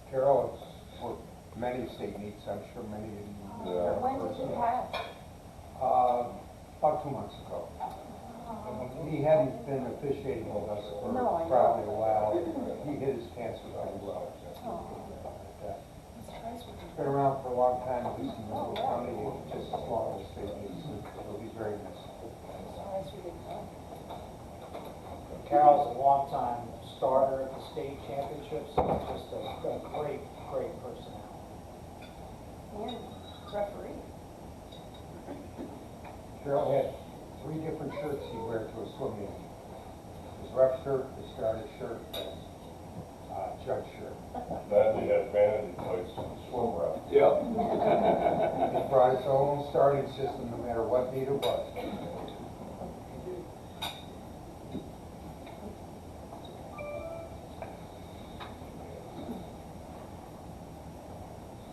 Carol, it's for many state meets, I'm sure many of you. When did you pass? About 2 months ago. He hadn't been officiating with us for probably a while. He hit his cancer pretty well. It's been around for a long time. He's in the county, just as long as state meets, so he's very missed. Carol's a long-time starter at the state championships, just a great personality. And referee. Carol had 3 different shirts he'd wear to a swim meet. His ref shirt, his starter shirt, and judge shirt. Then he had vanity plates and swim ref. Yep. He brought his own starting system no matter what meet it was.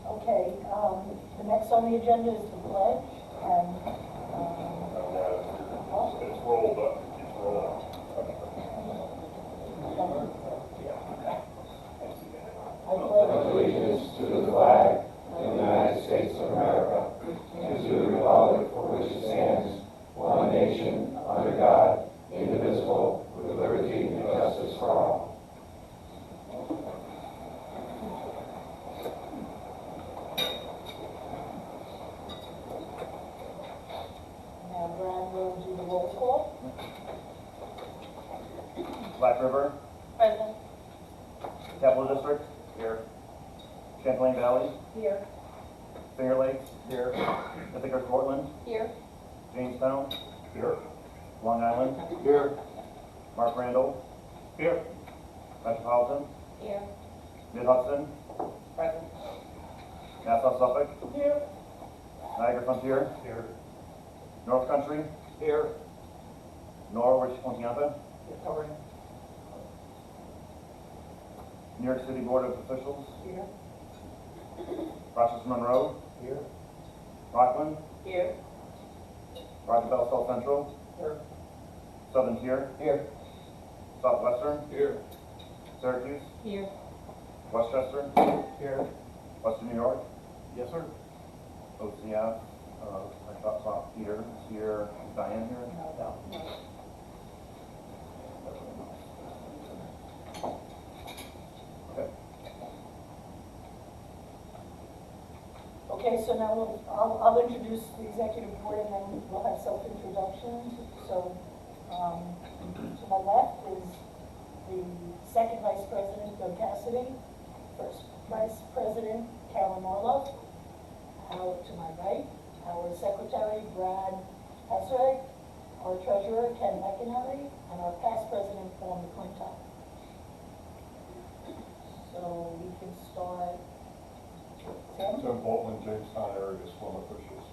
Okay, the next on the agenda is the pledge, and It's rolled up. It's rolled up. I pledge Allegiance to the flag of the United States of America and to the republic for which it stands, one nation, under God, indivisible, with liberty and justice for all. Now Brad will do the roll call. Black River, Present. Capital District, here. Champlain Valley, Here. Finger Lakes, here. Ithaca, Portland, Here. Jamestown, Here. Long Island, Here. Mark Randall, Here. Metropolitan, Here. Mid Hudson, Present. Nassau, Suffolk, Here. Niagara Frontier, Here. North Country, Here. Norwich, Pontianta, Covering. New York City Board of Officials, Here. Rochester, Monroe, Here. Rockland, Here. Roosevelt, South Central, Here. Southern Tier, Here. Southwestern, Here. Syracuse, Here. Westchester, Here. Western New York, Yes, sir. OCF, I thought Peter is here, is Diane here? No. Okay. Okay, so now I'll introduce the executive board and then we'll have self-introductions. So, to my left is the second vice president, Doug Cassidy, first vice president, Carolyn Orloff. To my right, our secretary, Brad Hasrick, our treasurer, Ken McInerney, and our past president, Paul McClintock. So we can start. Tim? Tim Boltman, Jamestown area swim officials.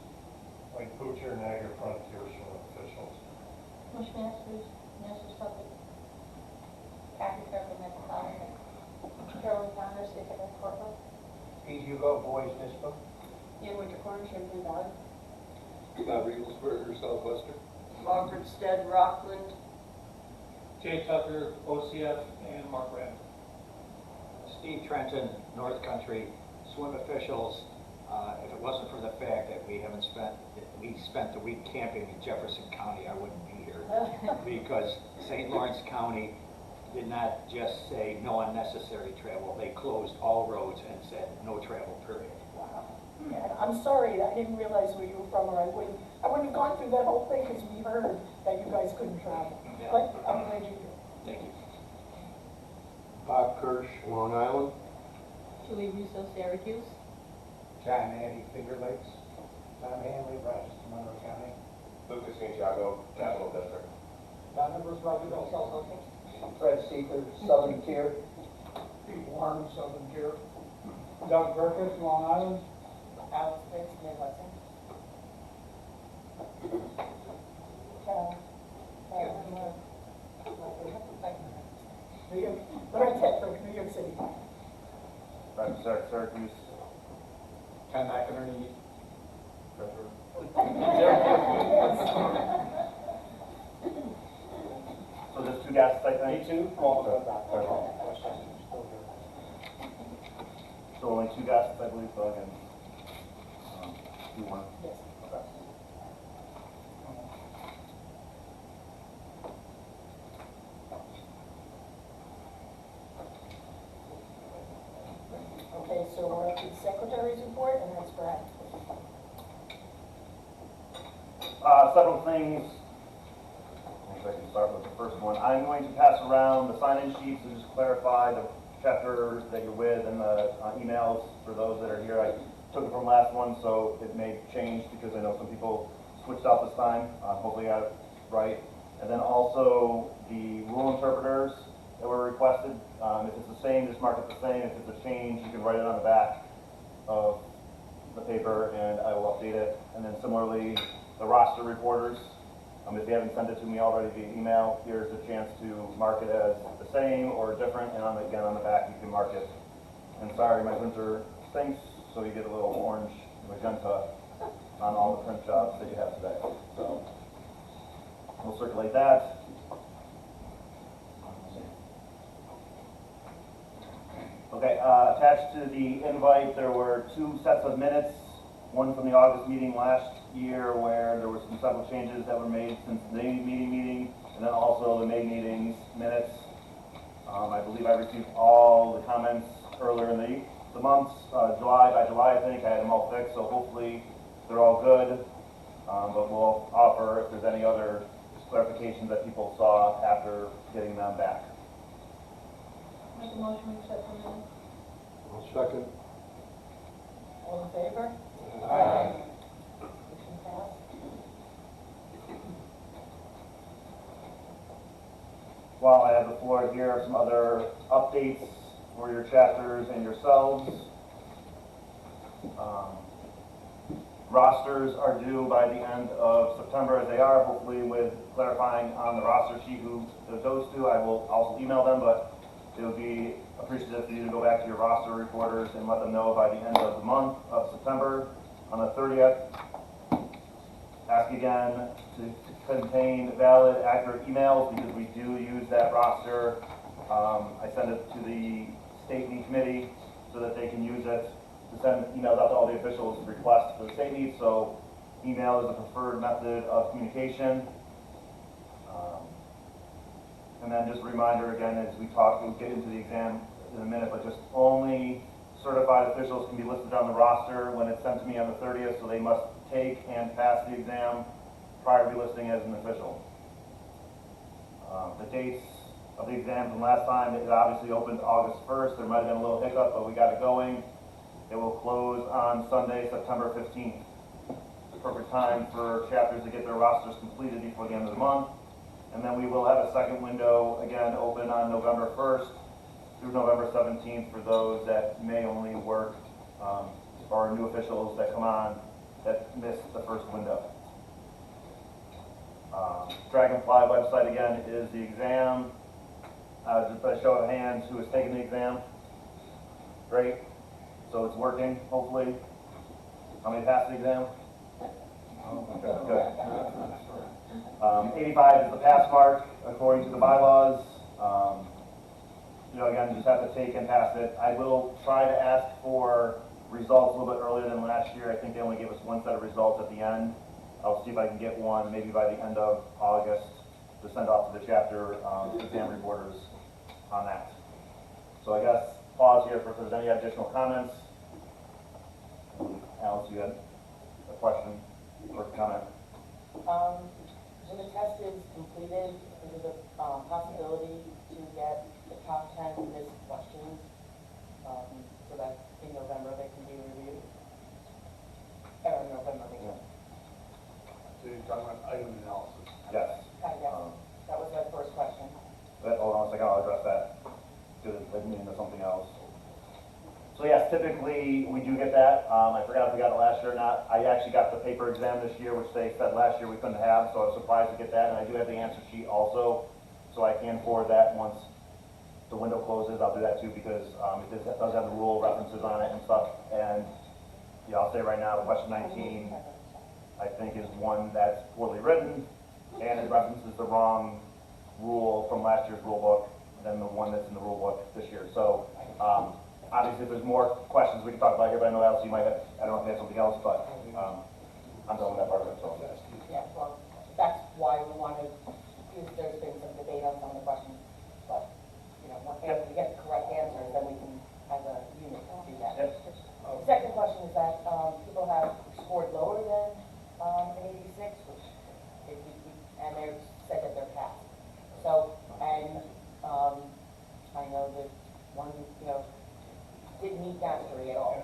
Like Butcher, Niagara Frontier swim officials. Bush Masters, Suffolk. Kathy Kirkland, Metropolitan. Carolyn Connors, Ithaca, Portland. Pete Hugo, boys NYSCSOA. Ian Wintercorn, Champlain Valley. Bob Riegelsberger, Southwestern. Margaret Stead, Rockland. Jay Tucker, OCF, and Mark Rand. Steve Trenton, North Country swim officials. If it wasn't for the fact that we spent the week camping in Jefferson County, I wouldn't be here. Because St. Lawrence County did not just say no unnecessary travel, they closed all roads and said no travel, period. Wow. Yeah, I'm sorry, I didn't realize where you were from, or I wouldn't have gone through that whole thing because we heard that you guys couldn't travel. Yeah. But I'm glad you did. Thank you. Bob Kirsch, Long Island. Julie Russo, Syracuse. John Andy, Finger Lakes. Tom Hanley, Rochester, Monroe County. Lucas Santiago, Capital District. Don Numbers, Roosevelt, South Central. Fred Seeker, Southern Tier. Pete Warren, Southern Tier. Doug Burkus, Long Island. Alex Fitz, Mid Hudson. Loretta Tedford, New York City. Right, Syracuse, Ken McInerney. So there's 2 guests, I think. Me too. Still only 2 guests, I believe, so I can, do one. Yes. Okay. Okay, so we're at the secretary's report, and that's Brad. Several things. If I can start with the first one. I'm going to pass around the sign-in sheets to just clarify the chapter that you're with and the emails for those that are here. I took it from last one, so it may change because I know some people switched out this time. Hopefully I got it right. And then also the rule interpreters that were requested. If it's the same, just mark it the same. If it's a change, you can write it on the back of the paper and I will update it. And then similarly, the roster reporters. If you haven't sent it to me already via email, here's a chance to mark it as the same or different, and again on the back you can mark it. And sorry, my printer stinks, so you get a little orange magenta on all the print jobs that you have today. So we'll circulate that. Okay, attached to the invite there were 2 sets of minutes. One from the August meeting last year where there were some several changes that were made since the May meeting, and then also the May meeting's minutes. I believe I received all the comments earlier in the months, by July I think, I had them all fixed, so hopefully they're all good. But we'll offer if there's any other clarifications that people saw after getting them back. Make a motion to accept the minutes. I'll second. All in favor? Aye. Motion passed. While I have the floor here, some other updates for your chapters and yourselves. Rosters are due by the end of September as they are, hopefully with clarifying on the roster sheet who those to. I will also email them, but it would be appreciative for you to go back to your roster reporters and let them know by the end of the month of September. On the 30th, ask again to contain valid, accurate emails because we do use that roster. I send it to the state meet committee so that they can use it to send emails out to all the officials with requests for the state meet. So email is the preferred method of communication. And then just a reminder again, as we talk, we'll get into the exam in a minute, but just only certified officials can be listed on the roster when it's sent to me on the 30th, so they must take and pass the exam prior to be listing as an official. The dates of the exam from last time, it obviously opened August 1st. There might have been a little hiccup, but we got it going. It will close on Sunday, September 15th. The perfect time for chapters to get their rosters completed before the end of the month. And then we will have a second window, again, open on November 1st through November 17th for those that may only work, or new officials that come on that missed the first window. Dragonfly website, again, is the exam. Just by show of hands, who has taken the exam? Great. So it's working, hopefully. How many passed the exam? Okay, good. 85 is the pass mark according to the bylaws. Again, you just have to take and pass it. I will try to ask for results a little bit earlier than last year. I think they only gave us 1 set of results at the end. I'll see if I can get one maybe by the end of August to send off to the chapter exam reporters on that. So I guess pause here for if there's any additional comments. Alice, you had a question or comment? When the test is completed, is there a possibility to get the top 10 missed questions so that in November they can be reviewed? Or November, Yeah. So you're talking about item analysis? Yes. Yes, that was my first question. Hold on a second, I'll address that. Because it led me into something else. So yes, typically we do get that. I forgot if we got it last year or not. I actually got the paper exam this year, which they said last year we couldn't have, so I was surprised to get that. And I do have the answer sheet also, so I can forward that once the window closes. I'll do that too because it does have the rule references on it and stuff. And yeah, I'll say right now, question 19, I think is one that's poorly written, and it references the wrong rule from last year's rule book than the one that's in the rule book this year. So obviously, if there's more questions we can talk about here, but I know Alice, you might have, I don't know if you have something else, but, I'm done with that part of it, so. Yeah, well, that's why we wanted, because there's been some debate on some of the questions, but, you know, once we get the correct answers, then we can, as a unit, do that. Yep. The second question is that, people have scored lower than, an 86, which, and they've said that they're passed. So, and, I know that one, you know, didn't meet mastery at all.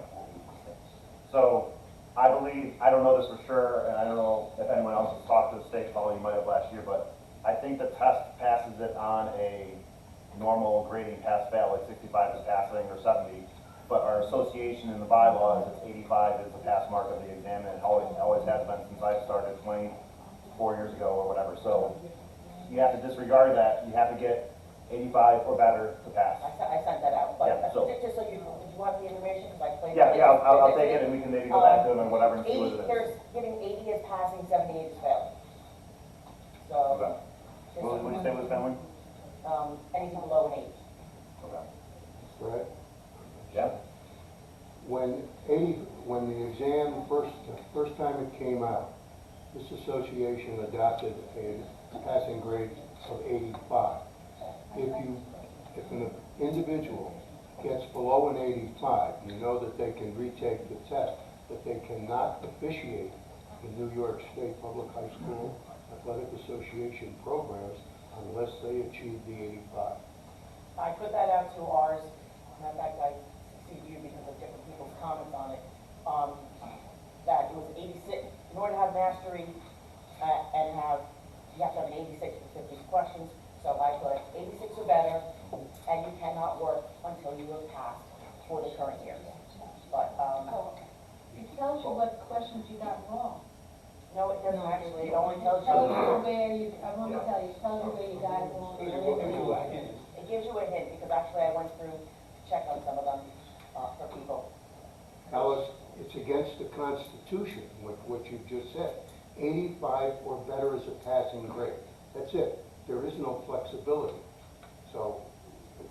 So, I believe, I don't know this for sure, and I don't know if anyone else has talked to the state, probably you might have last year, but I think the test passes it on a normal grading pass-fail, like 65 is passing or 70, but our association in the bylaws, it's 85 is the pass mark of the exam, and it always has been since I started 24 years ago or whatever. So you have to disregard that. You have to get 85 or better to pass. I sent that out, but Yeah, so- just so you, did you want the information? Because I played. Yeah, I'll take it and we can maybe go back to them and whatever and see what 80, it is. there's giving 80 as passing, 78 as failing. So, Okay. What did you say was failing? anything below an 8. Okay. Right? Yeah? When the exam first time it came out, this association adopted a passing grade of 85. If an individual gets below an 85, you know that they can retake the test, but they cannot officiate the New York State Public High School Athletic Association programs unless they achieve the 85. I put that out to ours, and in fact, I succeeded you because of different people's comments on it, that it was 86, in order to have mastery, and you have to have an 86 for 50 questions, so I put 86 or better, and you cannot work until you have passed for the current year. But, It tells you what questions you got wrong. no, it doesn't actually, it only tells It tells you, you where you, I want to tell you, it tells you where you got it wrong. it gives you a hint, because actually I went through to check on some of them, for people. Alice, it's against the Constitution, what you just said. 85 or better is a passing grade. That's it. There is no flexibility. So,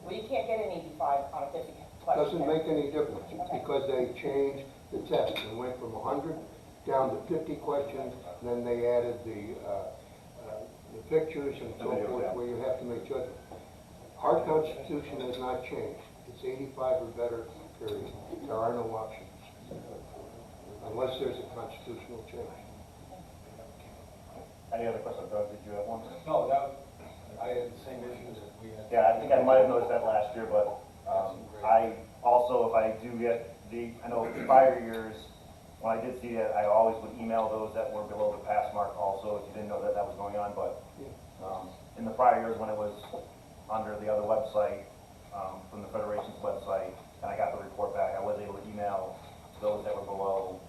Well, you can't get an 85 on a 50 question. doesn't make any difference. It's because they changed the test and went from 100 down to 50 questions, and then they added the pictures and so forth, where you have to make judgment. Our Constitution has not changed. It's 85 or better, period. There are no options, unless there's a constitutional change. Any other questions? Doug, did you have one? No, I had the same issues that we had. Yeah, I think I might have noticed that last year, but I also, if I do get I know prior years, when I did see it, I always would email those that were below the pass mark also, if you didn't know that that was going on, but in the prior years when it was under the other website, from the Federation's website, and I got the report back, I was able to email those that were below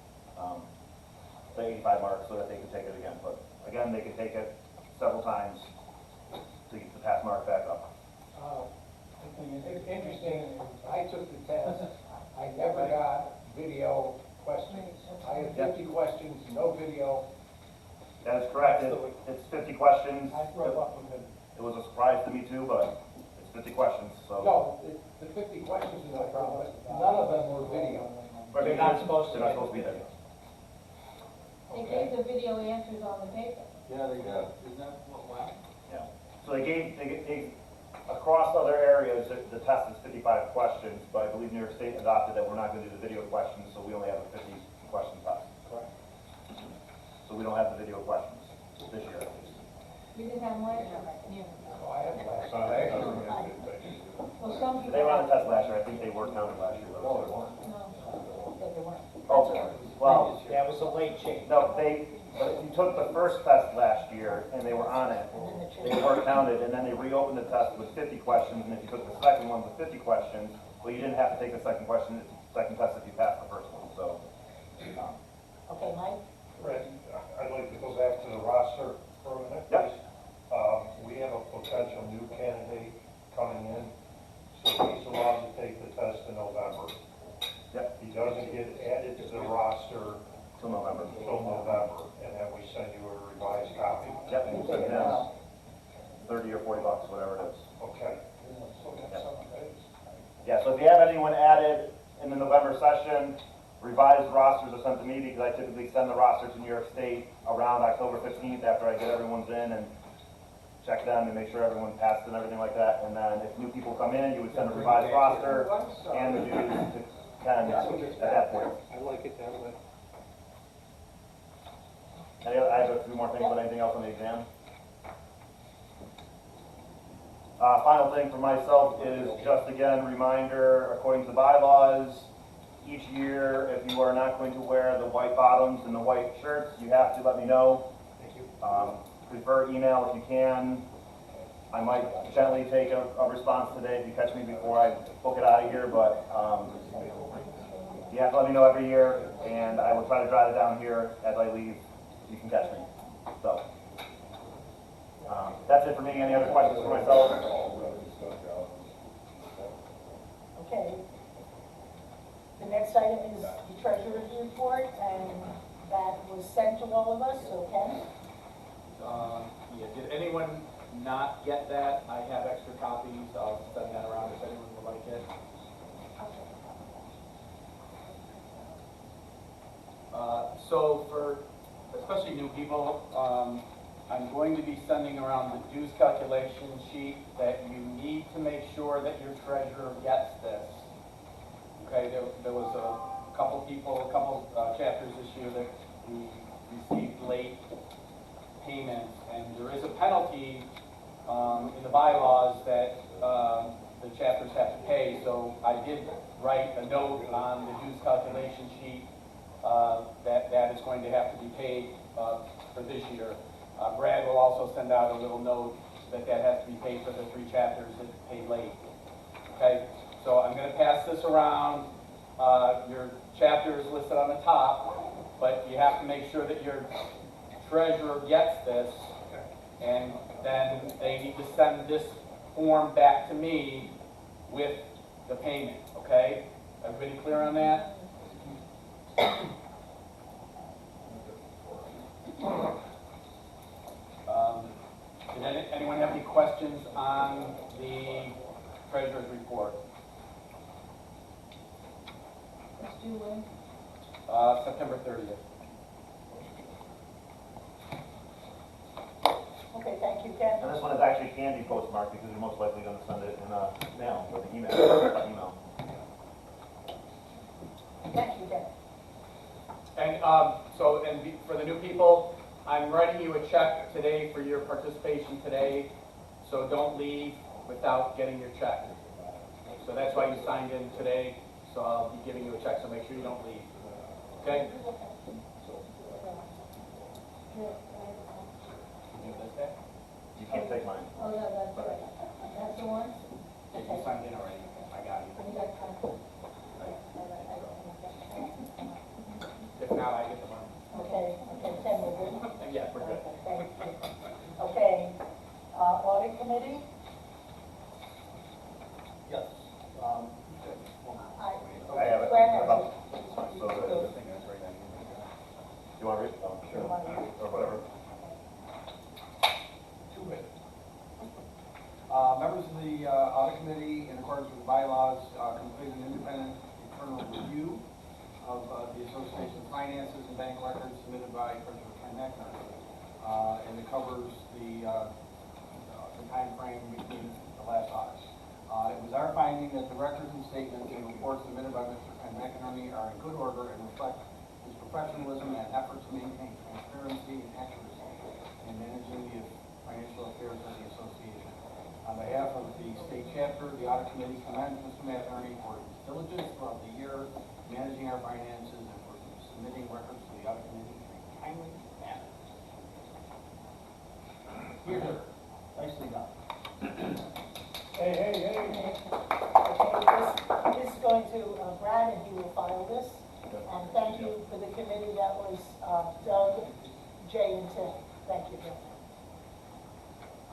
the 85 mark so that they could take it again, but again, they could take it several times to get the pass mark back up. It's interesting, I took the test, I never got video questions. I had 50 questions, no video. That is correct, it's 50 questions. I grew up with it. It was a surprise to me too, but it's 50 questions, so. No, the 50 questions is no problem, but none of them were video. But They're not supposed to They're not be. supposed to be there. They gave the video answers on the paper. Yeah, they got. Yeah. So they gave, across other areas, the test is 55 questions, but I believe New York State adopted that we're not going to do the video questions, so we only have a 50 question test. Correct. So we don't have the video questions this year at least. You didn't have them last year? Yeah. Oh, I had last. Well, some people. They were on the test last year, I think they were counted last year. No. Oh, well, Yeah, it was a late change. no, but if you took the first test last year and they were on it, they weren't counted, and then they reopened the test with 50 questions, and if you took the second one with 50 questions, well, you didn't have to take the second test if you passed the first one, so. Okay, Mike? Fred, I'd like to go back to the roster for a minute, Yep. please. We have a potential new candidate coming in, so he's allowed to take the test in November. Yep, He doesn't get added to the roster till November. until November, and then we send you a revised copy. Yep, and you took it down 30 or 40 bucks, whatever it is. Okay. Yeah, so So if you have anyone added in the November session, revised rosters are sent to me because I typically send the roster to New York State around October 15th after I get everyone's in and check them and make sure everyone passed and everything like that. And then if new people come in, you would send a revised roster and the dues to Ken at that point. I like it that way. I have a few more things, but anything else on the exam? Final thing for myself is just again, reminder, according to the bylaws, each year, if you are not going to wear the white bottoms and the white shirts, you have to let me know. Thank you. Prefer email if you can. I might gently take a response today if you catch me before I book it out of here, but you have to let me know every year, and I will try to drive it down here as I leave. You can catch me. So that's it for me. Any other questions for myself? Okay. The next item is the treasurer's report, and that was sent to all of us, so Ken? Yeah, did anyone not get that? I have extra copies, I'll send that around if anyone would like it. So for especially new people, I'm going to be sending around the dues calculation sheet that you need to make sure that your treasurer gets this. Okay, there was a couple chapters this year that we received late payments, and there is a penalty in the bylaws that the chapters have to pay. So I did write a note on the dues calculation sheet that is going to have to be paid for this year. Brad will also send out a little note that has to be paid for the 3 chapters that paid late. Okay, so I'm going to pass this around. Your chapter is listed on the top, but you have to make sure that your treasurer gets this, and then they need to send this form back to me with the payment, okay? Everybody clear on that? Did anyone have any questions on the treasurer's report? It's due when? September 30th. Okay, thank you, Ken. And this one is actually can be postmarked because you're most likely going to send it in a mail or the email. By email. Thank you, Ken. And for the new people, I'm writing you a check today for your participation today, so don't leave without getting your check. So that's why you signed in today, so I'll be giving you a check, so make sure you don't leave. Okay? You can't take mine. Oh, no, that's right. That's the one? Yeah, you signed in already. I got it. If not, I get the money. Okay, Ken, we're good? Yeah, we're good. Thank you. Okay, audit committee? Yes. I have it. Brad has it. So the thing is right now. You want to read it? Oh, sure. Or whatever. Members of the audit committee, in accordance with the bylaws, completed an independent internal review of the association's finances and bank records submitted by Treasurer Ken McNamara. And it covers the time frame between the last audit. It was our finding that the records and statements and reports submitted by Mr. Ken McNamara are in good order and reflect his professionalism and efforts to maintain transparency and accuracy in managing the financial affairs of the association. On behalf of the state chapter, the audit committee commends Mr. McNamara for his diligence throughout the year, managing our finances, and for submitting records to the audit committee in a timely manner. Here, nicely done. Hey. Okay, this is going to Brad, and he will file this. And thank you for the committee that was Doug, Jay, and Tim. Thank you, Bill.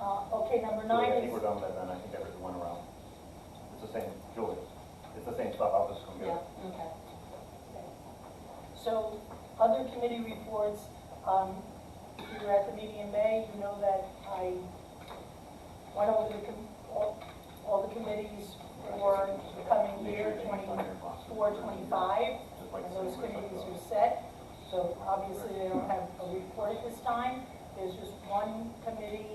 Okay, number 9 Julie, I is... think we're done with it then. I think everything went around. It's the same, Julie. It's the same stuff. I'll just come get it. Yeah, okay. So, other committee reports, if you were at the meeting in May, you know that I went over all the committees for the coming 24-25, and those committees are set. So obviously, they don't have a report at this time. There's just one committee.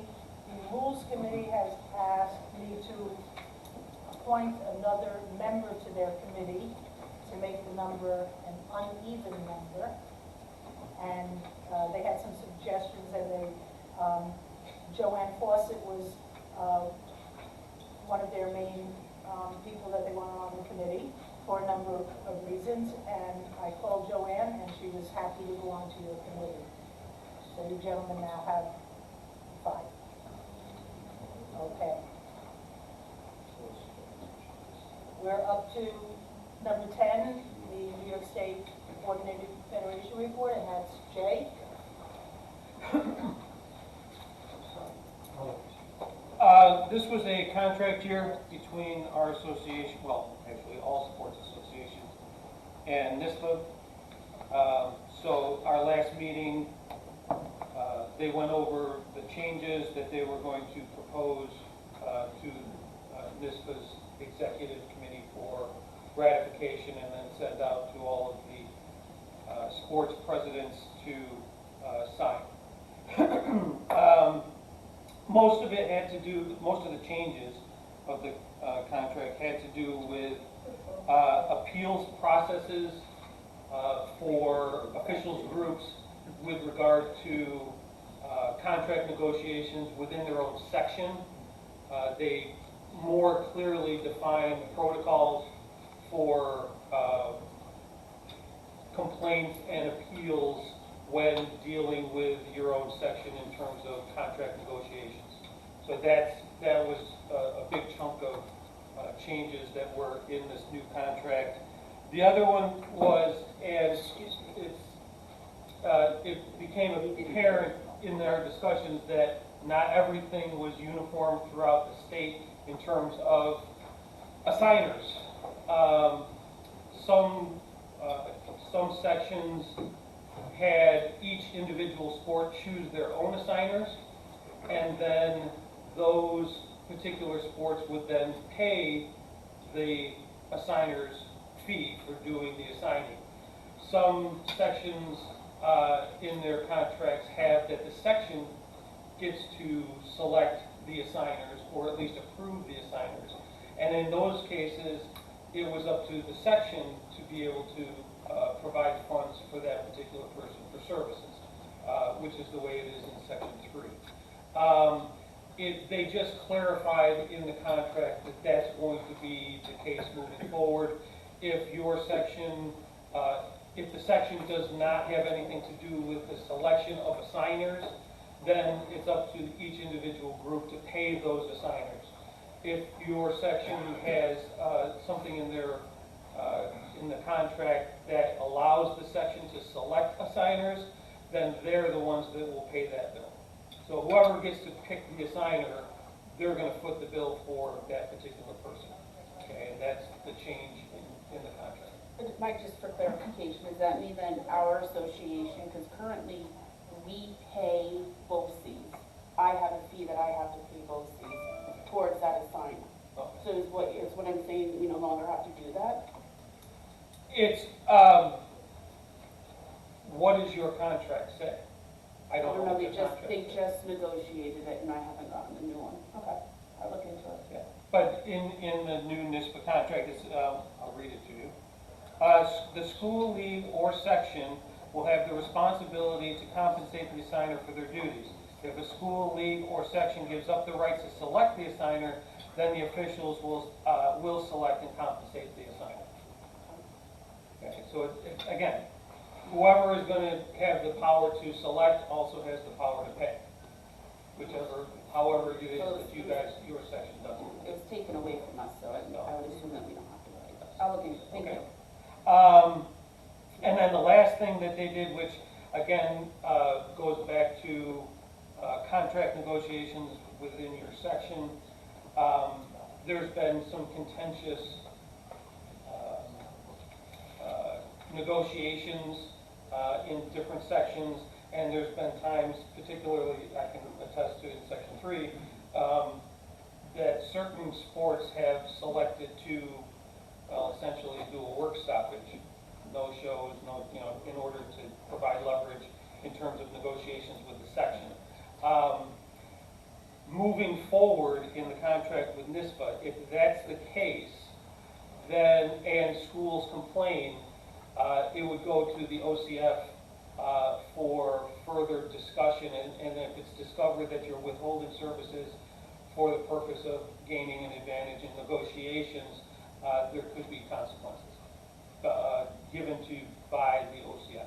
The Rules Committee has asked me to appoint another member to their committee to make the number an uneven number. And they had some suggestions, and Joanne Fawcett was one of their main people that they wanted on the committee for a number of reasons. And I called Joanne, and she was happy to go on to your committee. So you gentlemen now have 5. Okay. We're up to number 10, the New York State Coordinated Federation Report, and that's Jay. This was a contract year between our association, well, actually all sports associations, and NYSCSOA. So our last meeting, they went over the changes that they were going to propose to NYSCSOA's executive committee for ratification, and then send out to all of the sports presidents to sign. Most of the changes of the contract had to do with appeals processes for officials groups with regard to contract negotiations within their own section. They more clearly define protocols for complaints and appeals when dealing with your own section in terms of contract negotiations. So that was a big chunk of changes that were in this new contract. The other one was, as it became apparent in our discussions that not everything was uniform throughout the state in terms of assigners. Some sections had each individual sport choose their own assigners, and then those particular sports would then pay the assigner's fee for doing the assigning. Some sections in their contracts have that the section gets to select the assigners, or at least approve the assigners. And in those cases, it was up to the section to be able to provide funds for that particular person for services, which is the way it is in Section 3. They just clarified in the contract that that's going to be the case moving forward. If your section, if the section does not have anything to do with the selection of assigners, then it's up to each individual group to pay those assigners. If your section has something in their in the contract that allows the section to select assigners, then they're the ones that will pay that bill. So whoever gets to pick the assigner, they're going to foot the bill for that particular person. Okay, and that's the change in the contract. But Mike, just for clarification, does that mean then our association, because currently we pay BOCES, I have a fee that I have to pay BOCES towards that assignment. Okay. So is what I'm saying, we no longer have to do that? It's, what does your contract say? I don't know what your contract they says. just negotiated it and I haven't gotten the new one. Okay, I'll look into it. Yeah. But in the new NYSCSOA contract, it's, I'll read it to you. The school league or section will have the responsibility to compensate the assigner for their duties. If a school league or section gives up the right to select the assigner, then the officials will select and compensate the assigner. Okay, so again, whoever is going to have the power to select also has the power to pay. However it is that you guys, your section doesn't. It was taken away from us, so I would assume that we don't have to worry about it. I'll look into it. Thank you. And then the last thing that they did, which again goes back to contract negotiations within your section, there's been some contentious negotiations in different sections, and there's been times, particularly I can attest to in Section 3, that certain sports have selected to essentially do a work stoppage, no shows, no, in order to provide leverage in terms of negotiations with the section. Moving forward in the contract with NYSCSOA, if that's the case, then, and schools complain, it would go to the OCF for further discussion, and if it's discovered that you're withholding services for the purpose of gaining an advantage in negotiations, there could be consequences given to by the OCF.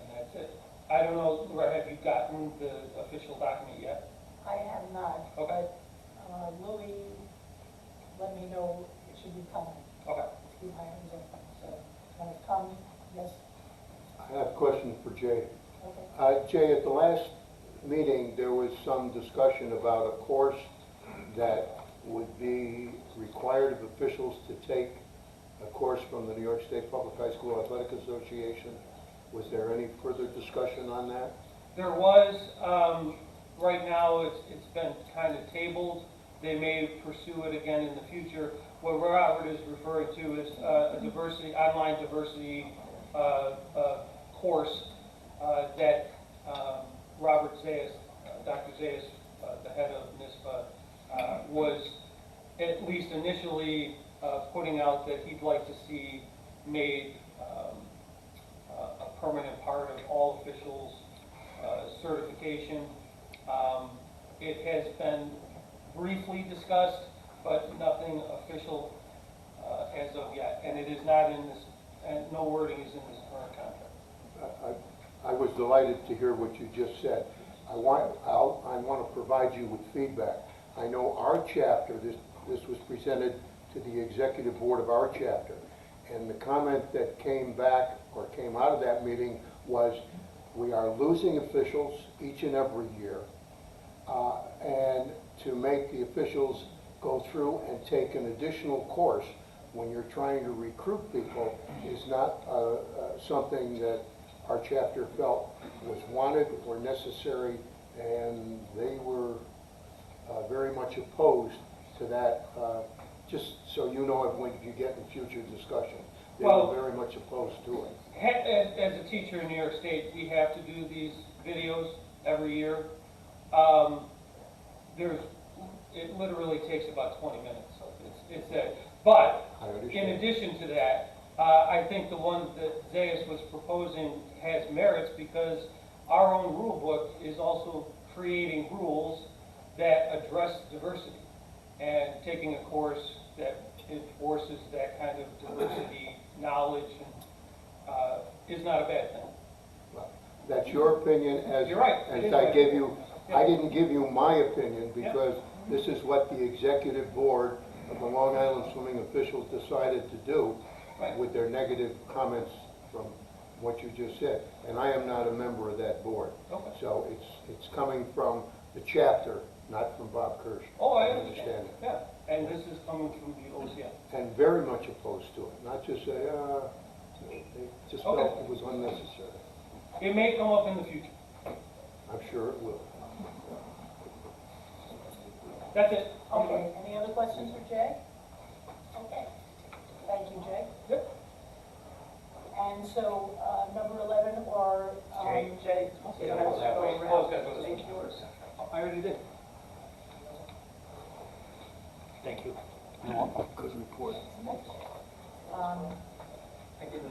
And that's it. I don't know, Laura, have you gotten the official document yet? I have not, Okay. but Louis let me know it should be coming. Okay. Keep my hands open, so when it comes, yes, I have a question for Jay. okay. Jay, at the last meeting, there was some discussion about a course that would be required of officials to take a course from the New York State Public High School Athletic Association. Was there any further discussion on that? There was, right now it's been kind of tabled. They may pursue it again in the future. What Robert is referring to is a diversity, online diversity course that Robert Zayas, Dr. Zayas, the head of NYSCSOA, was at least initially putting out that he'd like to see made a permanent part of all officials' certification. It has been briefly discussed, but nothing official as of yet. And it is not in this, and no wording is in this current contract. I was delighted to hear what you just said. I want to provide you with feedback. I know our chapter, this was presented to the executive board of our chapter, and the comment that came back or came out of that meeting was, we are losing officials each and every year, and to make the officials go through and take an additional course when you're trying to recruit people is not something that our chapter felt was wanted or necessary, and they were very much opposed to that. Just so you know, when you get in future discussion, they were very much opposed to it. As a teacher in New York State, we have to do these videos every year. It literally takes about 20 minutes. So it's that. But in addition to that, I think the one that Zayas was proposing has merits because our own rule book is also creating rules that address diversity, and taking a course that enforces that kind of diversity knowledge is not a bad thing. That's your opinion. As you're right. As I gave you, I didn't give you my opinion because this is what the executive board of the Long Island Swimming officials decided to do with their negative comments from what you just said. And I am not a member of that board. Okay. So it's coming from the chapter, not from Bob Kirsch. Oh, I understand. Yeah, and this is coming from the OCF. And very much opposed to it. Not just say, they just felt it was unnecessary. It may come up in the future. I'm sure it will. That's it. Okay, any other questions for Jay? Okay, thank you, Jay. Yep. And so, number 11, or... Jay. Take yours. I already did. Thank you. Good report.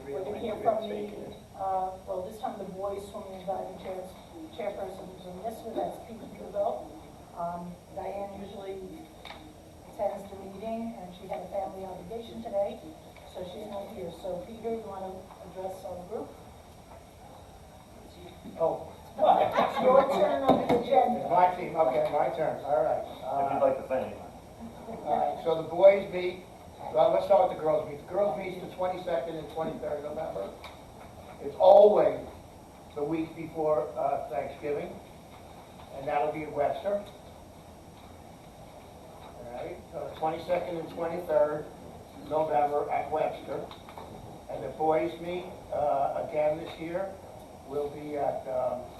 We're going to hear from the, well, this time the boys swimming and diving chairperson from NYSCSOA, that's Peter Duvel. Diane usually attends the meeting, and she had a family obligation today, so she's not here. So Peter, you want to address our group? Oh. It's your turn on the agenda. My team, okay, my turn, all right. If you'd like to say anything. All right, so the boys meet, well, let's start with the girls meet. The girls meet the 22nd and 23rd of November. It's always the week before Thanksgiving, and that'll be in Webster. All right, so the 22nd and 23rd November at Webster. And the boys meet again this year will be at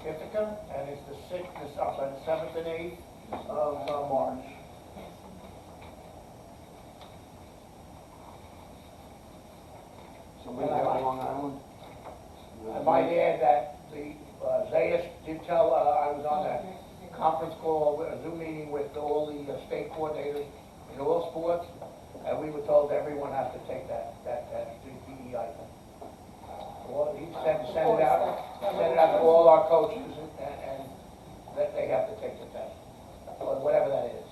Ithaca, and it's the 7th and 8th of March. Long Island. I might add that the, Zayas did tell, I was on a conference call, a Zoom meeting with all the state coordinators in all sports, and we were told everyone has to take that DEI thing. Well, he said, send it out to all our coaches, and that they have to take the test, or whatever that is.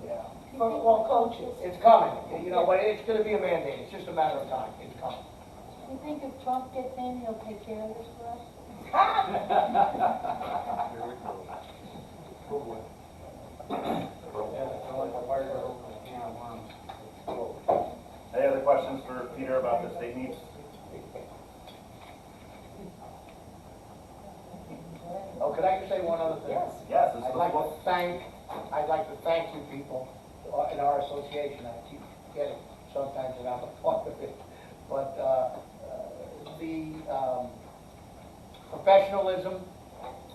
Yeah. For all coaches. It's coming, you know, but it's gonna be a mandate, it's just a matter of time, it's coming. You think if Trump gets in, he'll take care of this for us? Any other questions for Peter about the state needs? Oh, could I just say one other thing? Yes. Yes, this is I'd like to thank you people in our association. I keep getting sometimes that I'm a part of it, but the professionalism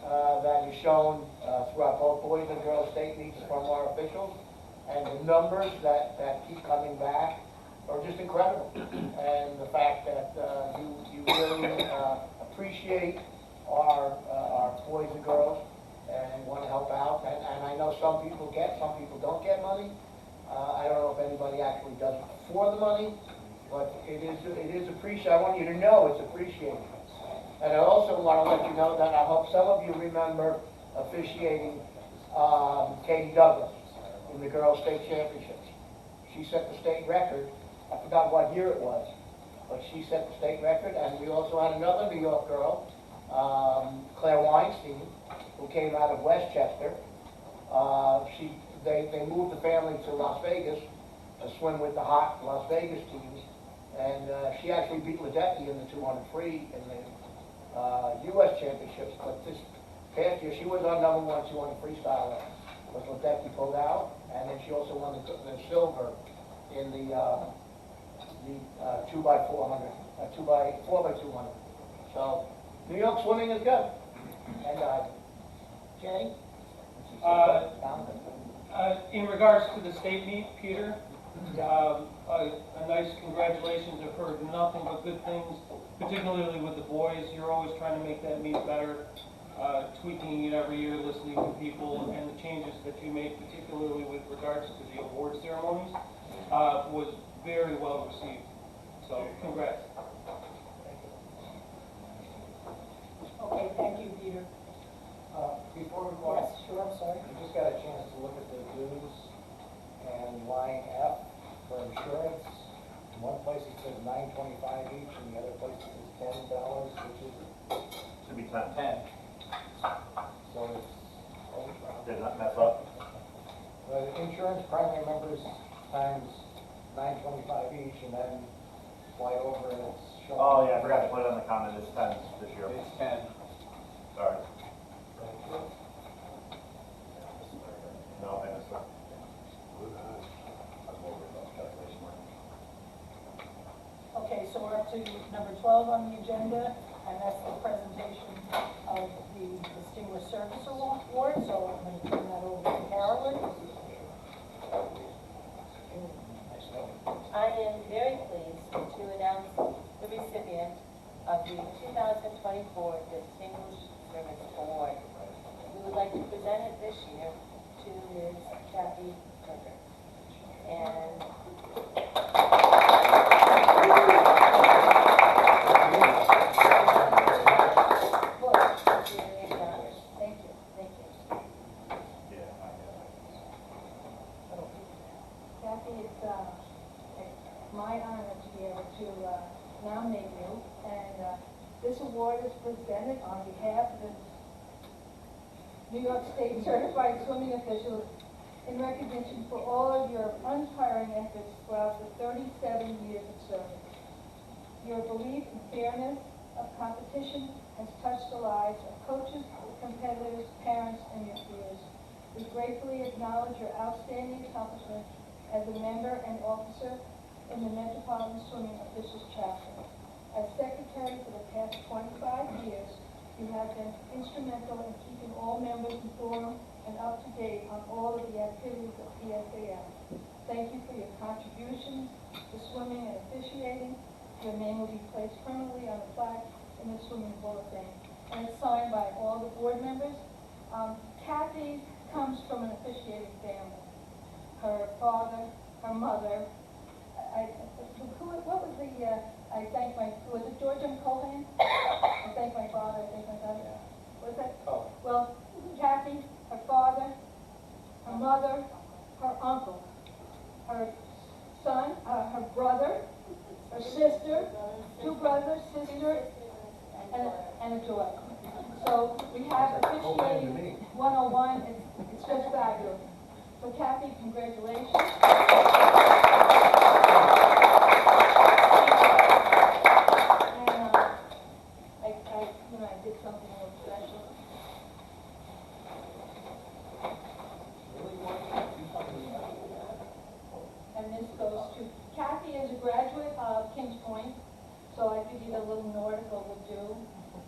that is shown throughout both boys and girls state meets from our officials, and the numbers that keep coming back are just incredible. And the fact that you really appreciate our boys and girls and want to help out. And I know some people don't get money. I don't know if anybody actually does it for the money, but it is appreciated. I want you to know it's appreciated. And I also want to let you know that I hope some of you remember officiating Katie Douglas in the girls' state championships. She set the state record. I forgot what year it was, but she set the state record. And we also had another New York girl, Claire Weinstein, who came out of Westchester. They moved the family to Las Vegas to swim with the hot Las Vegas teams, and she actually beat Ledecky in the 200 free in the U.S. championships. But this past year, she was our #1 200 freestyler, but Ledecky pulled out, and then she also won the silver in the 2x400, 4x200. So New York swimming is good. And Jay? In regards to the state meet, Peter, a nice congratulations. I've heard nothing but good things, particularly with the boys. You're always trying to make that meet better, tweaking it every year, listening to people, and the changes that you made, particularly with regards to the award ceremonies, was very well received. So, congrats. Okay, thank you, Peter. Before we go on, Yes, sure, I'm sorry. I just got a chance to look at the dues and line F for insurance. In one place it says $9.25 each, and the other place it says $10, which is Should be 10. 10. So it's, Did not mess up. the insurance primary members times $9.25 each, and then fly over and it's showing. Oh, yeah, I forgot to put it on the comment. It's 10 this year. It's 10. Sorry. No, I missed it. Okay, so we're up to number 12 on the agenda, and that's the presentation of the Distinguished Service Award. So I'm going to turn that over to Carolyn. I am very pleased to announce the recipient of the 2024 Distinguished Service Award. We would like to present it this year to Ms. Kathy Tucker. And thank you, thank you. Kathy, it's my honor to be able to nominate you, and this award is presented on behalf of the New York State Certified Swimming Officials in recognition for all of your untiring efforts throughout the 37 years of service. Your belief in fairness of competition has touched the lives of coaches, competitors, parents, and your peers. We gratefully acknowledge your outstanding accomplishments as a member and officer in the Metropolitan Swimming Officials Chapter. As secretary for the past 25 years, you have been instrumental in keeping all members informed and up to date on all of the activities of PSAF. Thank you for your contributions to swimming and officiating, Your name will be placed permanently on the plaque in the Swimming Hall of Fame. And it's signed by all the board members. Kathy comes from an officiating family. Her father, her mother, what was the, I thank my, was it George M. Cohan? I thank my father, I thank my father. Was that? Oh. Well, Kathy, her father, her mother, her uncle, her son, her brother, her sister, two brothers, sister, and a daughter. So we have officiating 101, it's just fabulous. So Kathy, congratulations. And I did something a little special. And this goes to, Kathy is a graduate of Kings Point, so I figured a little Nordical would do,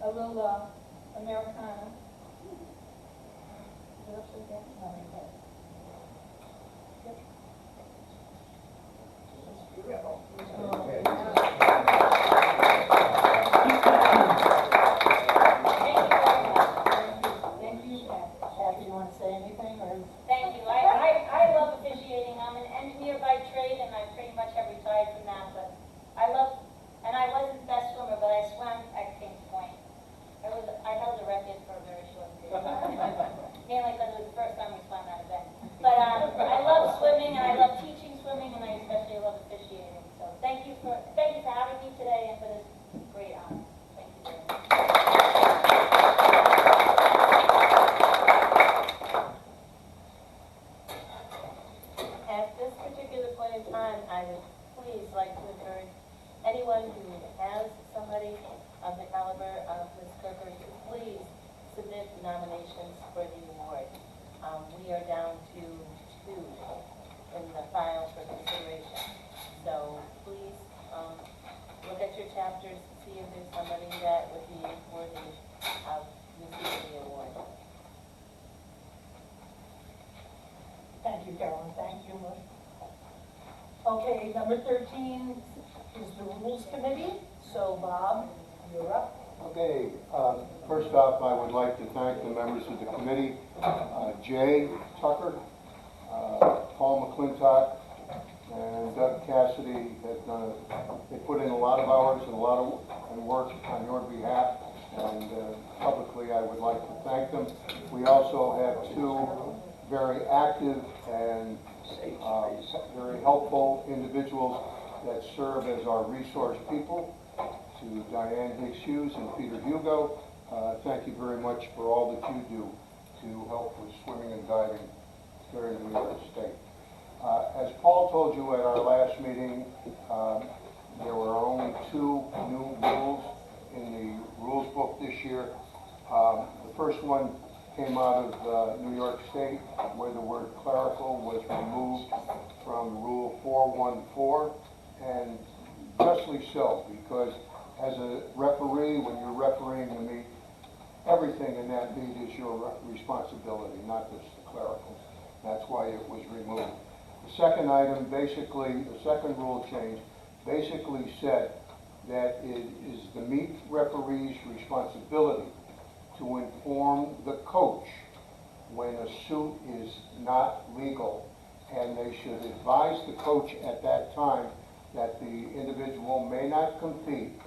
a little Americana. Is it upside down? No, right there. Thank you, Kathy. You want to say anything, or? Thank you. I love officiating. I'm an engineer by trade, and I pretty much have retired from that. But I love, and I wasn't the best swimmer, but I swam at Kings Point. I held the record for a very short period. Mainly because it was the first time we swam that event. But I love swimming, and I love teaching swimming, and I especially love officiating. So thank you for having me today and for this great honor. Thank you very much. At this particular point in time, I would please like to encourage anyone who has somebody of the caliber of Ms. Kirker to please submit nominations for the award. We are down to 2 in the file for consideration. So please look at your chapters, see if there's somebody that would be worthy of receiving the award. Thank you, Carolyn, thank you. Okay, number 13 is the Rules Committee. So Bob, you're up. Okay, first off, I would like to thank the members of the committee, Jay Tucker, Paul McClintock, and Doug Cassidy. They put in a lot of hours and a lot of work on your behalf, and publicly I would like to thank them. We also have 2 very active and very helpful individuals that serve as our resource people, to Diane Hicks-Hughes and Peter Hugo. Thank you very much for all that you do to help with swimming and diving here in New York State. As Paul told you at our last meeting, there were only 2 new rules in the rules book this year. The first one came out of New York State, where the word clerical was removed from Rule 414, and justly so, because as a referee, when you're refereeing the meet, everything in that meet is your responsibility, not just the clerical. That's why it was removed. The second item, basically, the second rule change, basically said that it is the meet referee's responsibility to inform the coach when a suit is not legal, and they should advise the coach at that time that the individual may not compete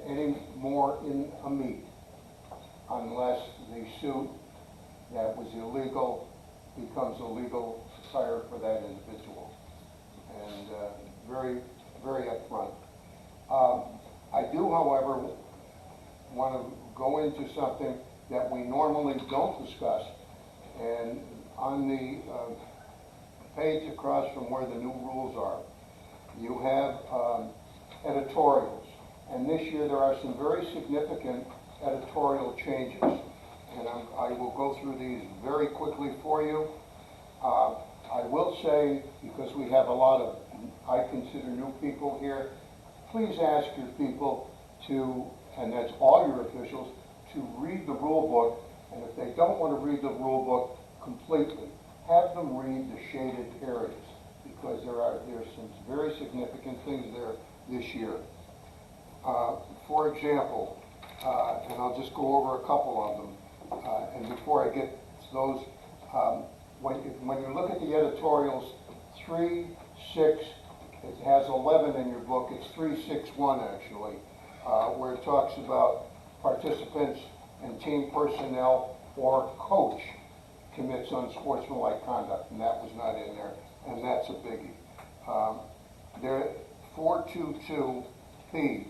any more in a meet unless the suit that was illegal becomes a legal fire for that individual. And very, very upfront. I do, however, want to go into something that we normally don't discuss. And on the page across from where the new rules are, you have editorials. And this year there are some very significant editorial changes. And I will go through these very quickly for you. I will say, because we have a lot of, I consider, new people here, please ask your people to, and that's all your officials, to read the rule book. And if they don't want to read the rule book completely, have them read the shaded areas, because there's some very significant things there this year. For example, and I'll just go over a couple of them, and before I get to those, when you look at the editorials, 3, 6, it has 11 in your book, it's 361 actually, where it talks about participants and team personnel or coach commits unsportsmanlike conduct, and that was not in there, and that's a biggie. There, 422P,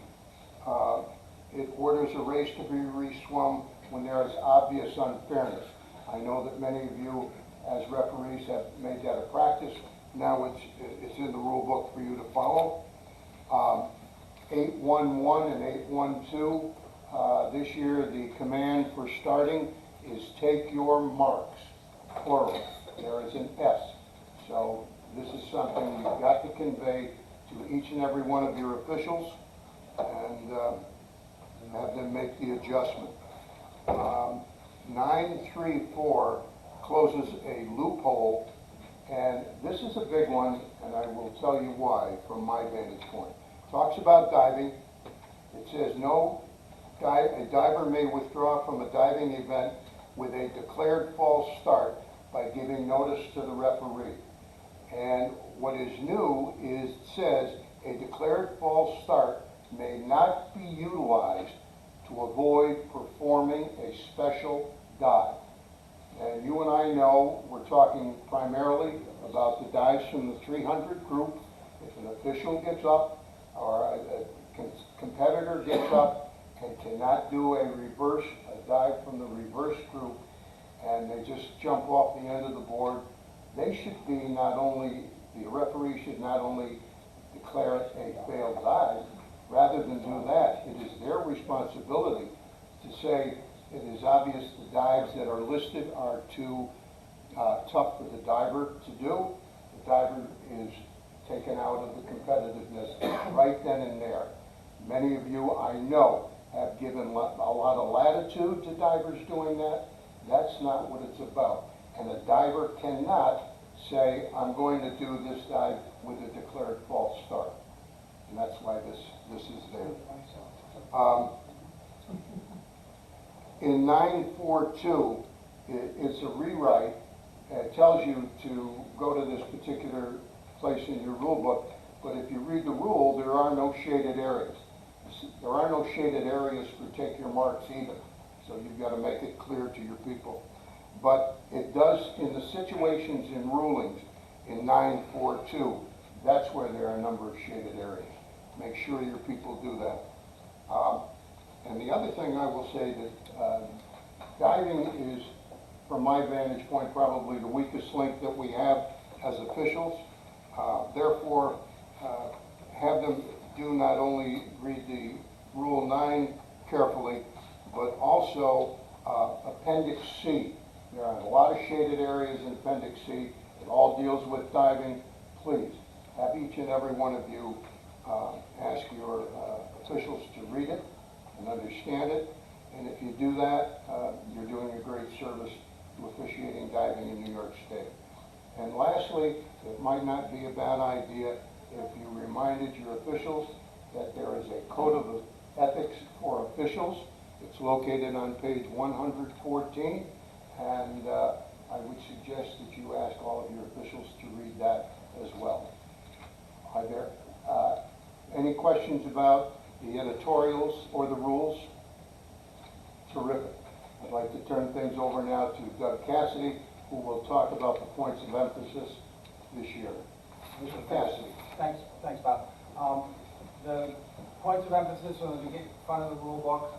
it orders a race to be re-swum when there is obvious unfairness. I know that many of you, as referees, have made that a practice. Now it's in the rule book for you to follow. 811 and 812, this year the command for starting is take your marks, plural. There is an S. So this is something you've got to convey to each and every one of your officials and have them make the adjustment. 934 closes a loophole, and this is a big one, and I will tell you why from my vantage point. Talks about diving. It says a diver may withdraw from a diving event with a declared false start by giving notice to the referee. And what is new is it says a declared false start may not be utilized to avoid performing a special dive. And you and I know we're talking primarily about the dives from the 300 group. If an official gets up or a competitor gets up and cannot do a dive from the reverse group, and they just jump off the end of the board, they should be the referee should not only declare it a failed dive, rather than do that, it is their responsibility to say it is obvious the dives that are listed are too tough for the diver to do. The diver is taken out of the competitiveness right then and there. Many of you, I know, have given a lot of latitude to divers doing that. That's not what it's about. And a diver cannot say, I'm going to do this dive with a declared false start. And that's why this is there. In 942, it's a rewrite. It tells you to go to this particular place in your rule book, but if you read the rule, there are no shaded areas. There are no shaded areas for take your marks either. So you've got to make it clear to your people. But it does, in the situations in rulings, in 942, that's where there are a number of shaded areas. Make sure your people do that. And the other thing I will say that diving is, from my vantage point, probably the weakest link that we have as officials. Therefore, have them do not only read the Rule 9 carefully, but also Appendix C. There are a lot of shaded areas in Appendix C. It all deals with diving. Please, have each and every one of you ask your officials to read it and understand it. And if you do that, you're doing a great service to officiating diving in New York State. And lastly, it might not be a bad idea if you reminded your officials that there is a code of ethics for officials. It's located on page 114, and I would suggest that you ask all of your officials to read that as well. Are there any questions about the editorials or the rules? Terrific. I'd like to turn things over now to Doug Cassidy, who will talk about the points of emphasis this year. Mr. Cassidy. Thanks, Bob. The points of emphasis on the front of the rule book,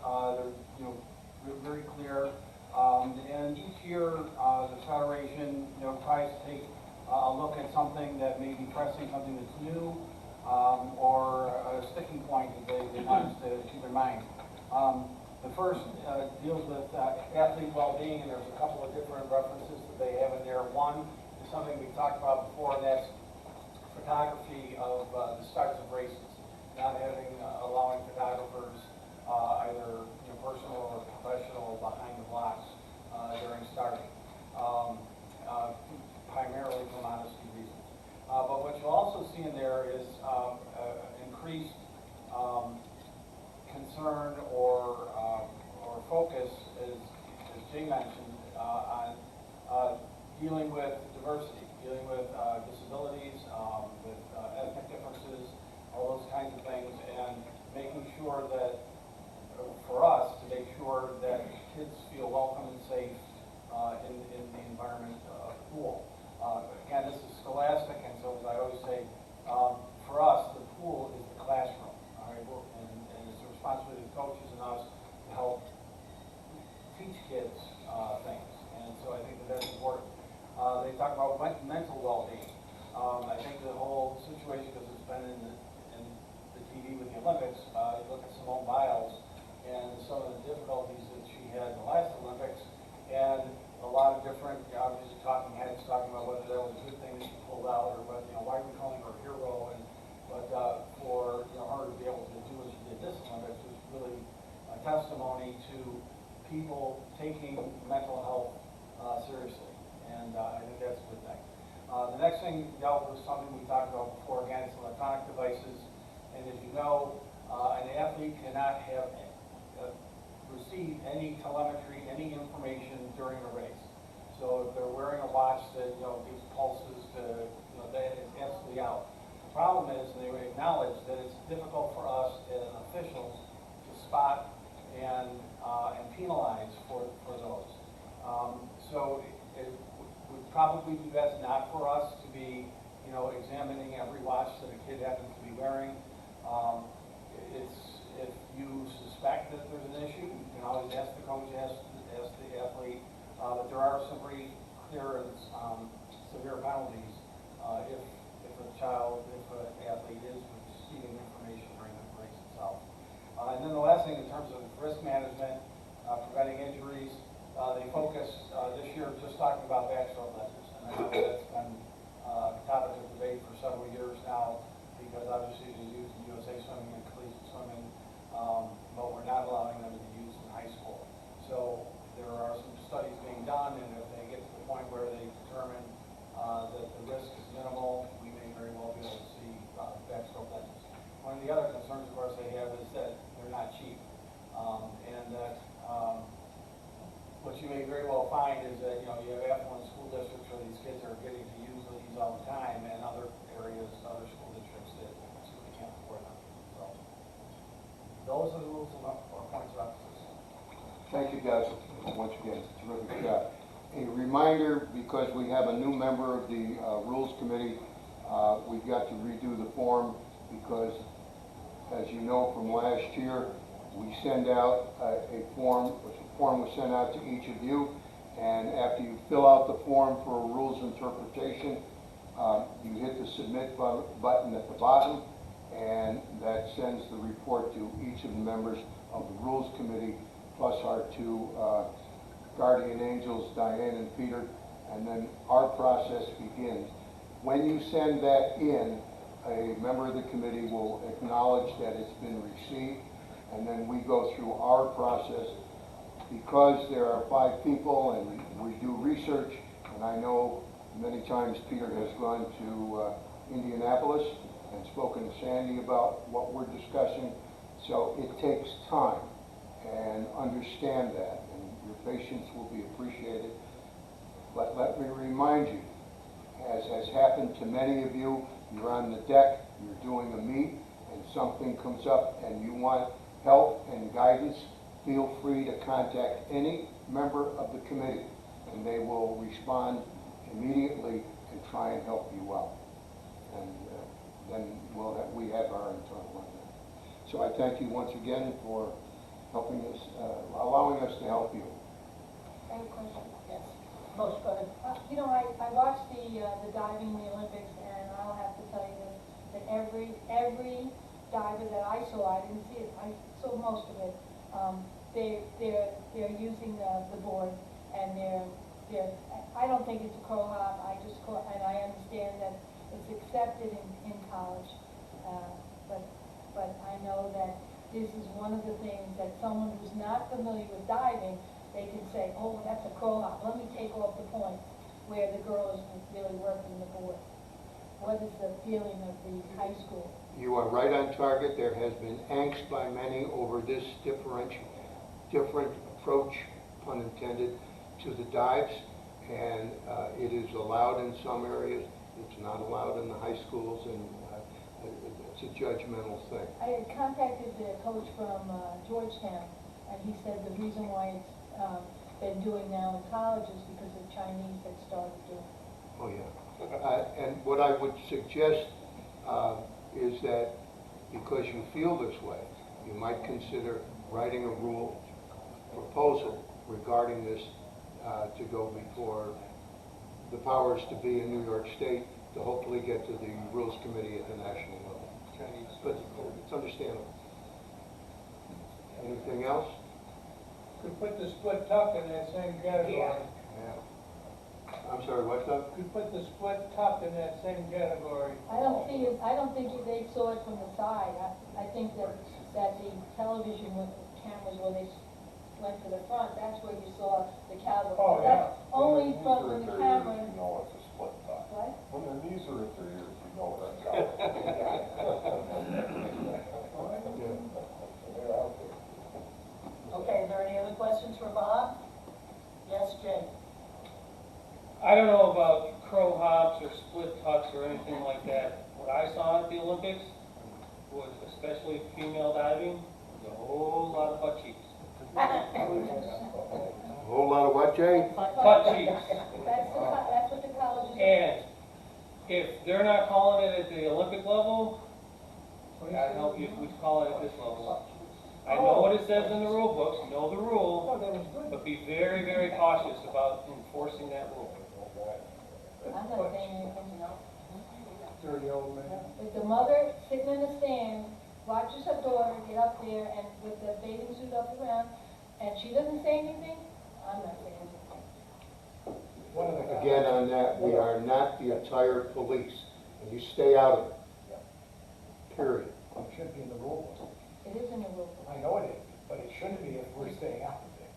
they're very clear. And each year, the Federation, tries to take a look at something that may be pressing, something that's new, or a sticking point that they want us to keep in mind. The first deals with athlete well-being, and there's a couple of different references that they have in there. One is something we've talked about before, and that's photography of the starts of races, not allowing photographers, either personal or professional, behind the blocks during starting, primarily for modesty reasons. But what you'll also see in there is increased concern or focus, as Jay mentioned, on dealing with diversity, dealing with disabilities, with ethnic differences, all those kinds of things, and making sure that, for us, to make sure that kids feel welcome and safe in the environment of the pool. Again, this is scholastic, and so as I always say, for us, the pool is the classroom, all right? And it's the responsibility of the coaches and us to help teach kids things, and so I think that that's important. They talk about mental well-being. I think the whole situation, because it's been in the TV with the Olympics, you look at Simone Biles and some of the difficulties that she had in the last Olympics, and a lot of different, obviously, talking heads talking about whether that was a good thing that she pulled out, or whether, why are we calling her a hero? But for her to be able to do what she did this Olympics was really a testimony to people taking mental health seriously, and I think that's a good thing. The next thing dealt with something we talked about before, again, it's electronic devices, and as you know, an athlete cannot have receive any telemetry, any information during a race. So if they're wearing a watch that gives pulses to, that is absolutely out. The problem is, and they would acknowledge that it's difficult for us as officials to spot and penalize for those. So it would probably be best not for us to be, examining every watch that a kid happens to be wearing. If you suspect that there's an issue, you can always ask the coach, ask the athlete, but there are some pretty clear and severe penalties if an athlete is receiving information during the race itself. And then the last thing, in terms of risk management, preventing injuries, they focus this year just talking about backstroke ledgers. And I know that's been a topic of debate for several years now, because obviously they use in USA swimming and collegiate swimming, but we're not allowing them to be used in high school. So there are some studies being done, and if they get to the point where they determine that the risk is minimal, we may very well be able to see backstroke ledgers. One of the other concerns, of course, they have is that they're not cheap, and that what you may very well find is that you have affluent school districts where these kids are getting to use these all the time, and other areas, other school districts that simply can't afford them. So those are the rules of points of emphasis. Thank you, guys, once again, terrific job. A reminder, because we have a new member of the Rules Committee, we've got to redo the form, because as you know from last year, we send out a form, which a form was sent out to each of you, and after you fill out the form for a rules interpretation, you hit the submit button at the bottom, and that sends the report to each of the members of the Rules Committee, plus our two guardian angels, Diane and Peter, and then our process begins. When you send that in, a member of the committee will acknowledge that it's been received, and then we go through our process. Because there are 5 people and we do research, and I know many times Peter has gone to Indianapolis and spoken to Sandy about what we're discussing, so it takes time, and understand that, and your patience will be appreciated. But let me remind you, as has happened to many of you, you're on the deck, you're doing a meet, and something comes up and you want help and guidance, feel free to contact any member of the committee, and they will respond immediately and try and help you out. And then we have our internal on that. So I thank you once again for helping us, allowing us to help you. I have a question. Yes. Most go ahead. I watched the diving in the Olympics, and I'll have to tell you this, that every diver that I saw, I didn't see it, I saw most of it, they're using the board, and I don't think it's a crow hop. And I understand that it's accepted in college, but I know that this is one of the things that someone who's not familiar with diving, they can say, oh, that's a crow hop. Let me take off the points where the girl is really working the board. what is the feeling of the high school? You are right on target. There has been angst by many over this different approach, pun intended, to the dives. And it is allowed in some areas. It's not allowed in the high schools, and it's a judgmental thing. I had contacted the coach from Georgetown, and he said the reason why it's been doing now in college is because the Chinese had started doing it. Oh, yeah. And what I would suggest is that because you feel this way, you might consider writing a rule proposal regarding this to go before the powers to be in New York State to hopefully get to the Rules Committee at the national level. But it's understandable. Anything else? Could put the split tuck in that same category. Yeah. I'm sorry, what's up? Could put the split tuck in that same category. I don't think they saw it from the side. I think that the television with the cameras when they went to the front, that's where you saw the caliber. Oh, yeah. That's only from the camera. You know it's a split top. What? When their knees are at their ears, you know that's out. Okay, are there any other questions for Bob? Yes, Jay? I don't know about crow hops or split tucks or anything like that. What I saw at the Olympics was, especially female diving, was a whole lot of butt cheeks. A whole lot of what, Jay? Butt cheeks. That's what the colleges. And if they're not calling it at the Olympic level, God help you if we call it at this level. I know what it says in the rule books, know the rule, but be very, very cautious about enforcing that rule. I'm not saying anything. Dirty old man. If the mother sitting in the stand watches her daughter get up there and with the bathing suit up around, and she doesn't say anything, I'm not saying anything. Again, on that, we are not the entire police, and you stay out of it. Period. It should be in the rule book. It is in the rule book. I know it is, but it shouldn't be if we're staying out of it.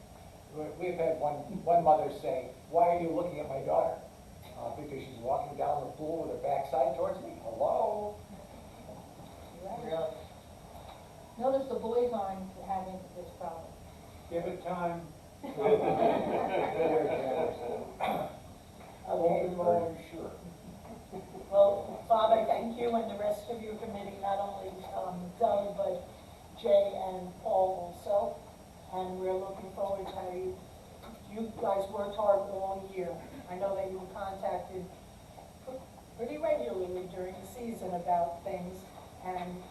We've had one mother say, "Why are you looking at my daughter?" Because she's walking down the pool with her backside towards me. Hello? Really? Notice the boys aren't having this problem. Give it time. Okay. Sure. Well, Bob, I thank you and the rest of your committee, not only Doug, but Jay and Paul also. And we're looking forward to how you guys worked hard all year. I know that you were contacted pretty regularly during the season about things, and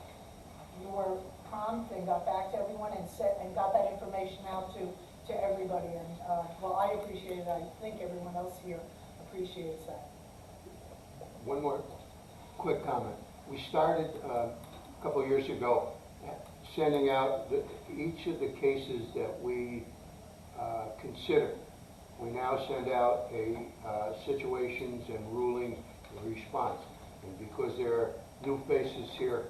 you were prompt and got back to everyone and got that information out to everybody. And well, I appreciate it. I think everyone else here appreciates that. One more quick comment. We started a couple of years ago sending out each of the cases that we consider. We now send out a situations and rulings response. And because there are new faces here,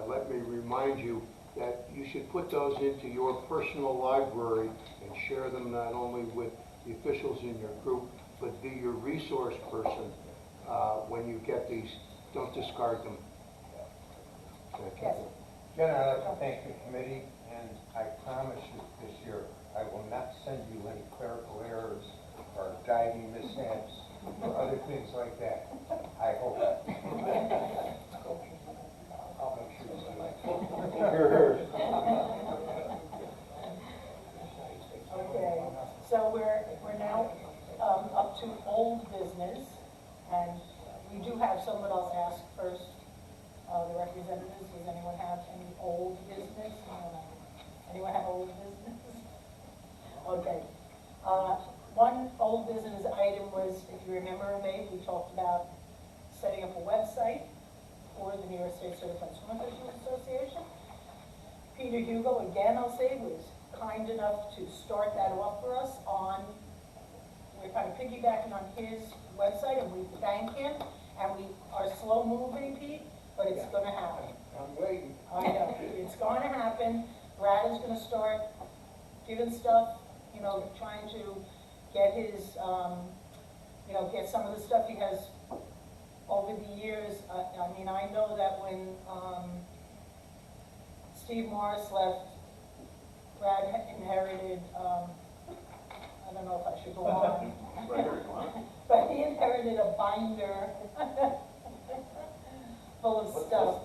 let me remind you that you should put those into your personal library and share them not only with the officials in your group, but be your resource person when you get these. Don't discard them. Yes. Jen, I'd like to thank the committee, and I promise you this year, I will not send you any clerical errors or diving mishaps or other things like that. I hope. I'll make sure you do. You're heard. Okay, so we're now up to old business, and we do have someone else ask first. The representatives, does anyone have any old business? Anyone have old business? Okay. One old business item was, if you remember in May, we talked about setting up a website for the New York State Certified Swim Officials Association. Peter Hugo, again, I'll say, was kind enough to start that off for us we're kind of piggybacking on his website, and we thank him, and we are slow moving, Pete, but it's going to happen. I'm waiting. I know, it's going to happen. Brad is going to start giving stuff, trying to get his, get some of the stuff he has over the years, I mean, I know that when, Steve Morris left, Brad inherited, I don't know if I should go on. But he inherited a binder full of stuff.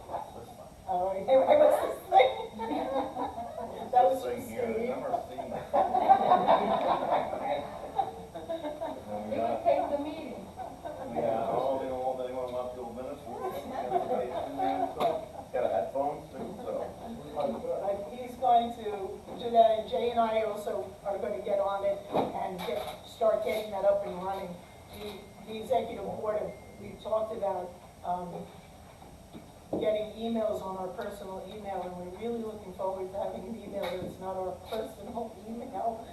Oh, anyway, what's this thing? That was from Steve. They would take the meeting. Yeah, all they want to do minutes. Got headphones too, so. He's going to do that, and Jay and I also are going to get on it and start getting that up and running. The executive board, we talked about getting emails on our personal email, and we're really looking forward to having an email that's not our personal email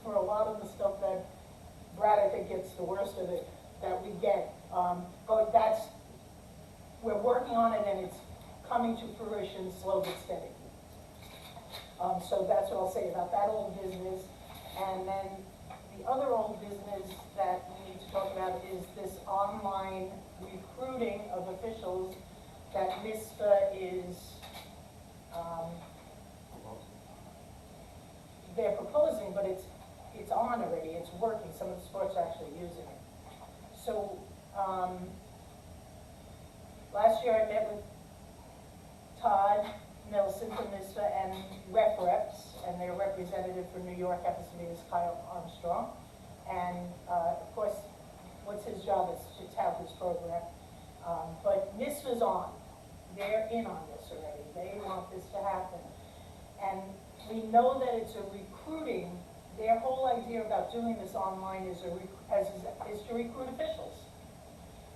for a lot of the stuff that Brad, I think, gets the worst of it that we get. But we're working on it, and it's coming to fruition slow but steady. So that's what I'll say about that old business. And then the other old business that we need to talk about is this online recruiting of officials that NYSCSOA is, they're proposing, but it's on already, it's working. Some of the sports are actually using it. So last year I met with Todd Nelson from NYSCSOA and reps, and their representative for New York happens to be Kyle Armstrong. And of course, what's his job is to tout this program. But NYSCSOA's on. They're in on this already. They want this to happen. And we know that it's a recruiting. Their whole idea about doing this online is to recruit officials.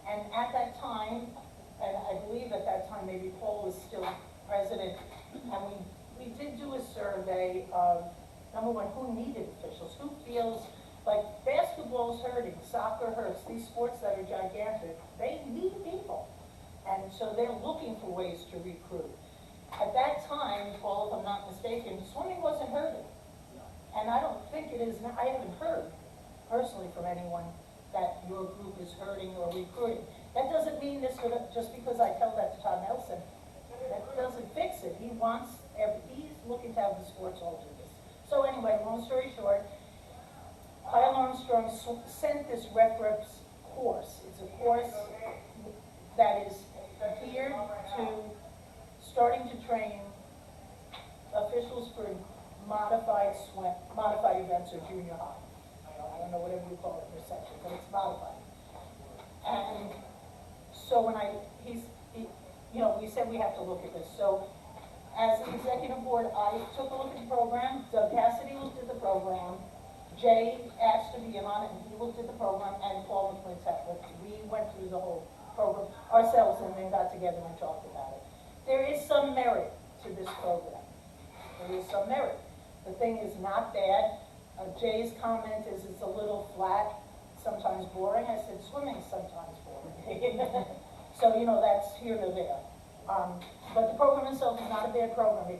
And at that time, and I believe at that time maybe Paul was still president, and we did do a survey of, number one, who needed officials, who feels like basketball's hurting, soccer hurts, these sports that are gigantic, they need people. And so they're looking for ways to recruit. At that time, Paul, if I'm not mistaken, swimming wasn't hurting. And I don't think it is now. I haven't heard personally from anyone that your group is hurting or recruiting. That doesn't mean this would, just because I tell that to Todd Nelson, that doesn't fix it. He's looking to have the sports all do this. So anyway, long story short, Kyle Armstrong sent this reps course. It's a course that is geared to starting to train officials for modified events or junior high. I don't know whatever you call it in your section, but it's modified. And so when we said we have to look at this. So as an executive board, I took a look at the program. Doug Cassidy looked at the program. Jay asked to be in on it, and he looked at the program, and Paul McClintock. We went through the whole program ourselves and then got together and talked about it. There is some merit to this program. There is some merit. The thing is not bad. Jay's comment is it's a little flat, sometimes boring. I said swimming is sometimes boring. So, that's here to there. But the program itself is not a bad program.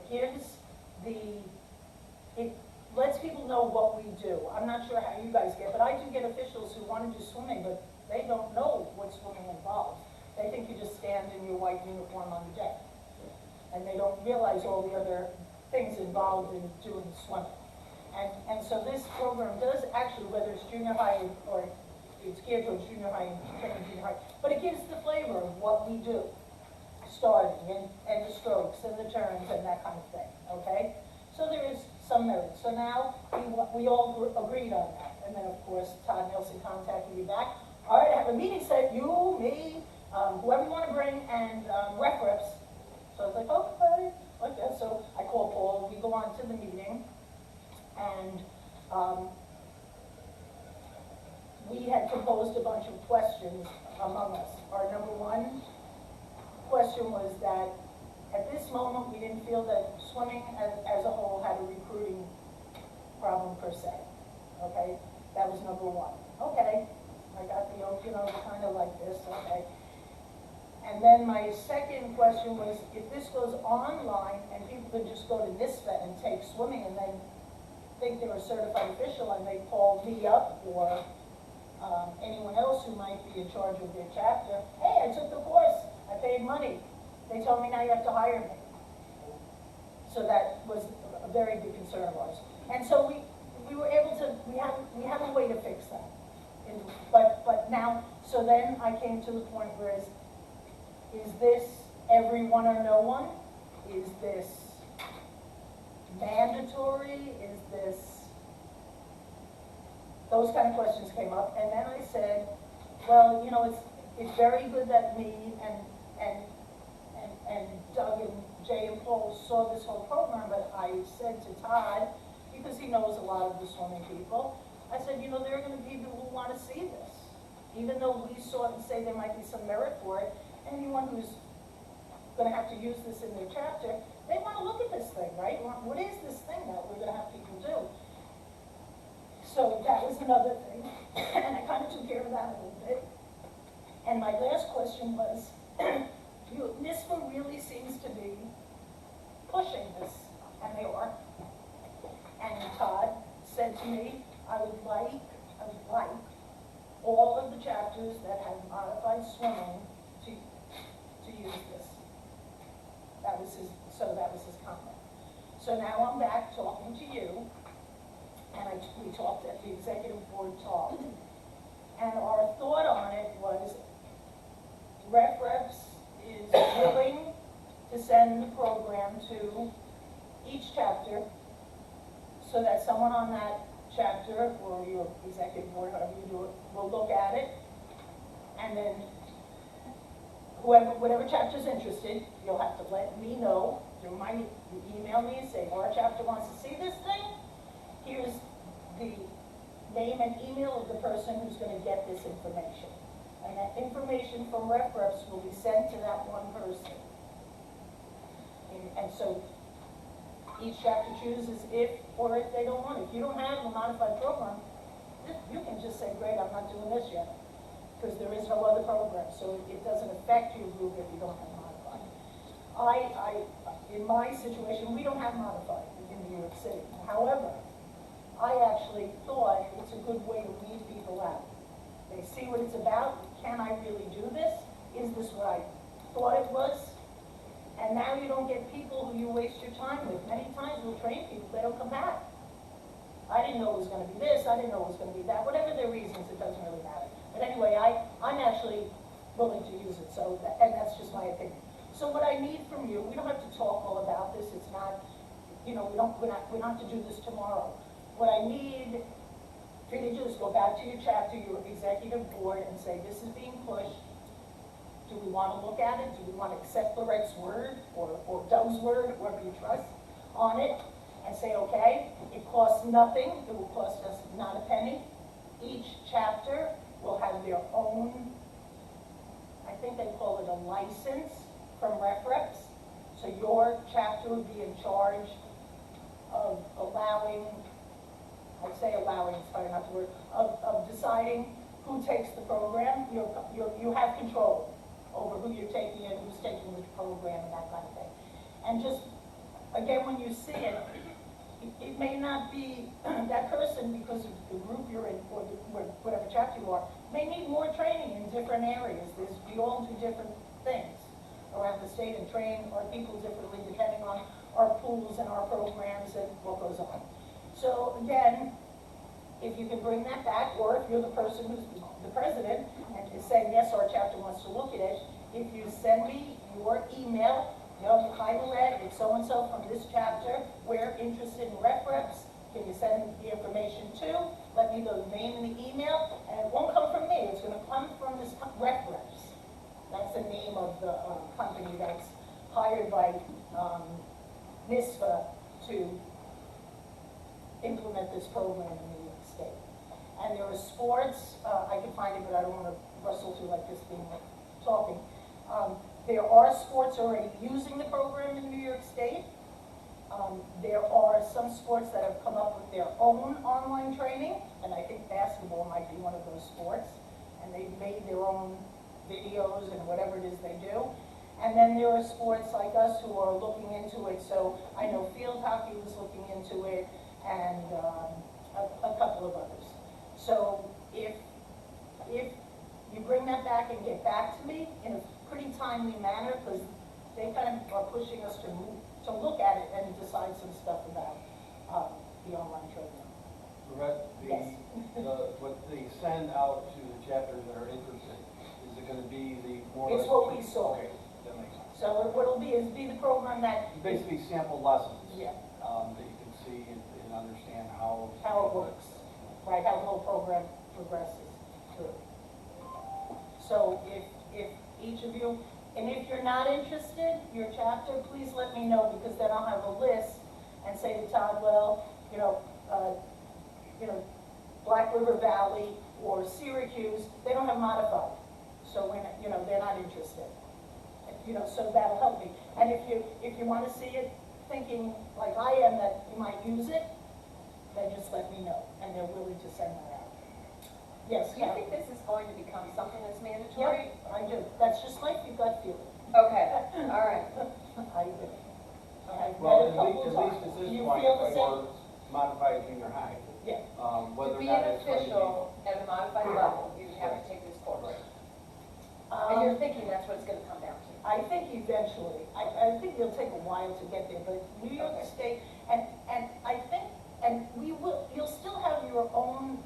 It lets people know what we do. I'm not sure how you guys get, but I do get officials who want to do swimming, but they don't know what swimming involves. They think you just stand in your white uniform on the deck. And they don't realize all the other things involved in doing swimming. And so this program does actually, whether it's junior high or it's geared towards junior high and training junior high, but it gives the flavor of what we do, starting and the strokes and the turns and that kind of thing, okay? So there is some merit. So now we all agreed on that. And then, of course, Todd Nelson contacted me back. All right, I have a meeting set, you, me, whoever you want to bring, and reps. So I was like, okay, like that. So I called Paul, we go on to the meeting, and we had proposed a bunch of questions among us. Our number one question was that at this moment, we didn't feel that swimming as a whole had a recruiting problem per se. Okay, that was number one. Okay, I got the, kind of like this, okay. And then my second question was, if this goes online and people could just go to NYSCSOA and take swimming and then think they're a certified official and they call me up or anyone else who might be in charge of their chapter, hey, I took the course, I paid money. They told me now you have to hire me. So that was a very big concern of ours. And so we were able to, we have a way to fix that. But now, so then I came to the point where is this everyone or no one? Is this mandatory? Is this, those kind of questions came up. And then I said, well, you know, it's very good that me and Doug and Jay and Paul saw this whole program, but I said to Todd, because he knows a lot of the swimming people, I said, you know, there are going to be people who want to see this. Even though we saw it and say there might be some merit for it, anyone who's going to have to use this in their chapter, they want to look at this thing, right? What is this thing that we're going to have people do? So that was another thing, and I kind of took care of that a little bit. And my last question was, NYSCSOA really seems to be pushing this, and they are. And Todd said to me, I would like all of the chapters that have modified swimming to use this. That was his comment. So now I'm back talking to you, and we talked at the executive board talk, and our thought on it was RefReps is willing to send the program to each chapter so that someone on that chapter or your executive board, however you do it, will look at it, and then whatever chapter's interested, you'll have to let me know through you email me and say, our chapter wants to see this thing. Here's the name and email of the person who's going to get this information. And that information from RefReps will be sent to that one person. And so each chapter chooses if or if they don't want it. If you don't have a modified program, you can just say, great, I'm not doing this yet, because there is no other program. So it doesn't affect your group if you don't have modified. In my situation, we don't have modified in New York City. However, I actually thought it's a good way to weed people out. They see what it's about. Can I really do this? Is this what I thought it was? And now you don't get people who you waste your time with. Many times we'll train people, they don't come back. I didn't know it was going to be this, I didn't know it was going to be that. Whatever their reasons, it doesn't really matter. But anyway, I'm actually willing to use it, and that's just my opinion. So what I need from you, we don't have to talk all about this. It's not, you know, we're not to do this tomorrow. What I need for you to do is go back to your chapter, your executive board, and say, this is being pushed. Do we want to look at it? Do we want to accept Lorette's word or Doug's word, whoever you trust, on it? And say, okay, it costs nothing. It will cost us not a penny. Each chapter will have their own, I think they call it a license from RefReps. So your chapter would be in charge of allowing, I'd say allowing, it's probably not the word, of deciding who takes the program. You have control over who you're taking and who's taking which program and that kind of thing. And just, again, when you see it, it may not be that person because of the group you're in or whatever chapter you are, may need more training in different areas. We all do different things around the state and train our people differently depending on our pools and our programs and what goes on. So again, if you can bring that back, or if you're the person who's the president and is saying, yes, our chapter wants to look at it, if you send me your email, you know, hi Lorette, it's so-and-so from this chapter, we're interested in RefReps, can you send the information to? Let me know the name and the email, and it won't come from me, it's going to come from this RefReps. That's the name of the company that's hired by NYSCSOA to implement this program in New York State. And there are sports, I can find it, but I don't want to rustle through like this being talking. There are sports already using the program in New York State. There are some sports that have come up with their own online training, and I think basketball might be one of those sports. And they've made their own videos and whatever it is they do. And then there are sports like us who are looking into it. So I know field hockey was looking into it, and a couple of others. So if if you bring that back and get back to me in a pretty timely manner, because they kind of are pushing us to look at it and decide some stuff about the online training. Lorette, Yes. what they send out to the chapters that are interested, is it gonna be the more? It's what we saw. Okay, that makes sense. So what it'll be is the program that, Basically sample lessons. Yeah. That you can see and understand how. it works, right, how the whole program progresses through. So if each of you, and if you're not interested, your chapter, please let me know, because then I'll have a list and say to Todd, well, Black River Valley or Syracuse, they don't have modified. So when, they're not interested. So that'll help me. And if you want to see it thinking like I am that you might use it, then just let me know, and they're willing to send that out. Yes, Do you Karen? think this is going to become something that's mandatory? Yep, I do. That's just like your gut feeling. Okay, all right. I do. I've Well, read a couple at least at times. this You point, feel the same? for modified junior high. Yeah. Whether To or be not an it's going to be. official at a modified level, you have to take this course. And you're thinking that's what it's gonna come down to. I think eventually, I think it'll take a while to get there, but New York State, and I think, and you'll still have your own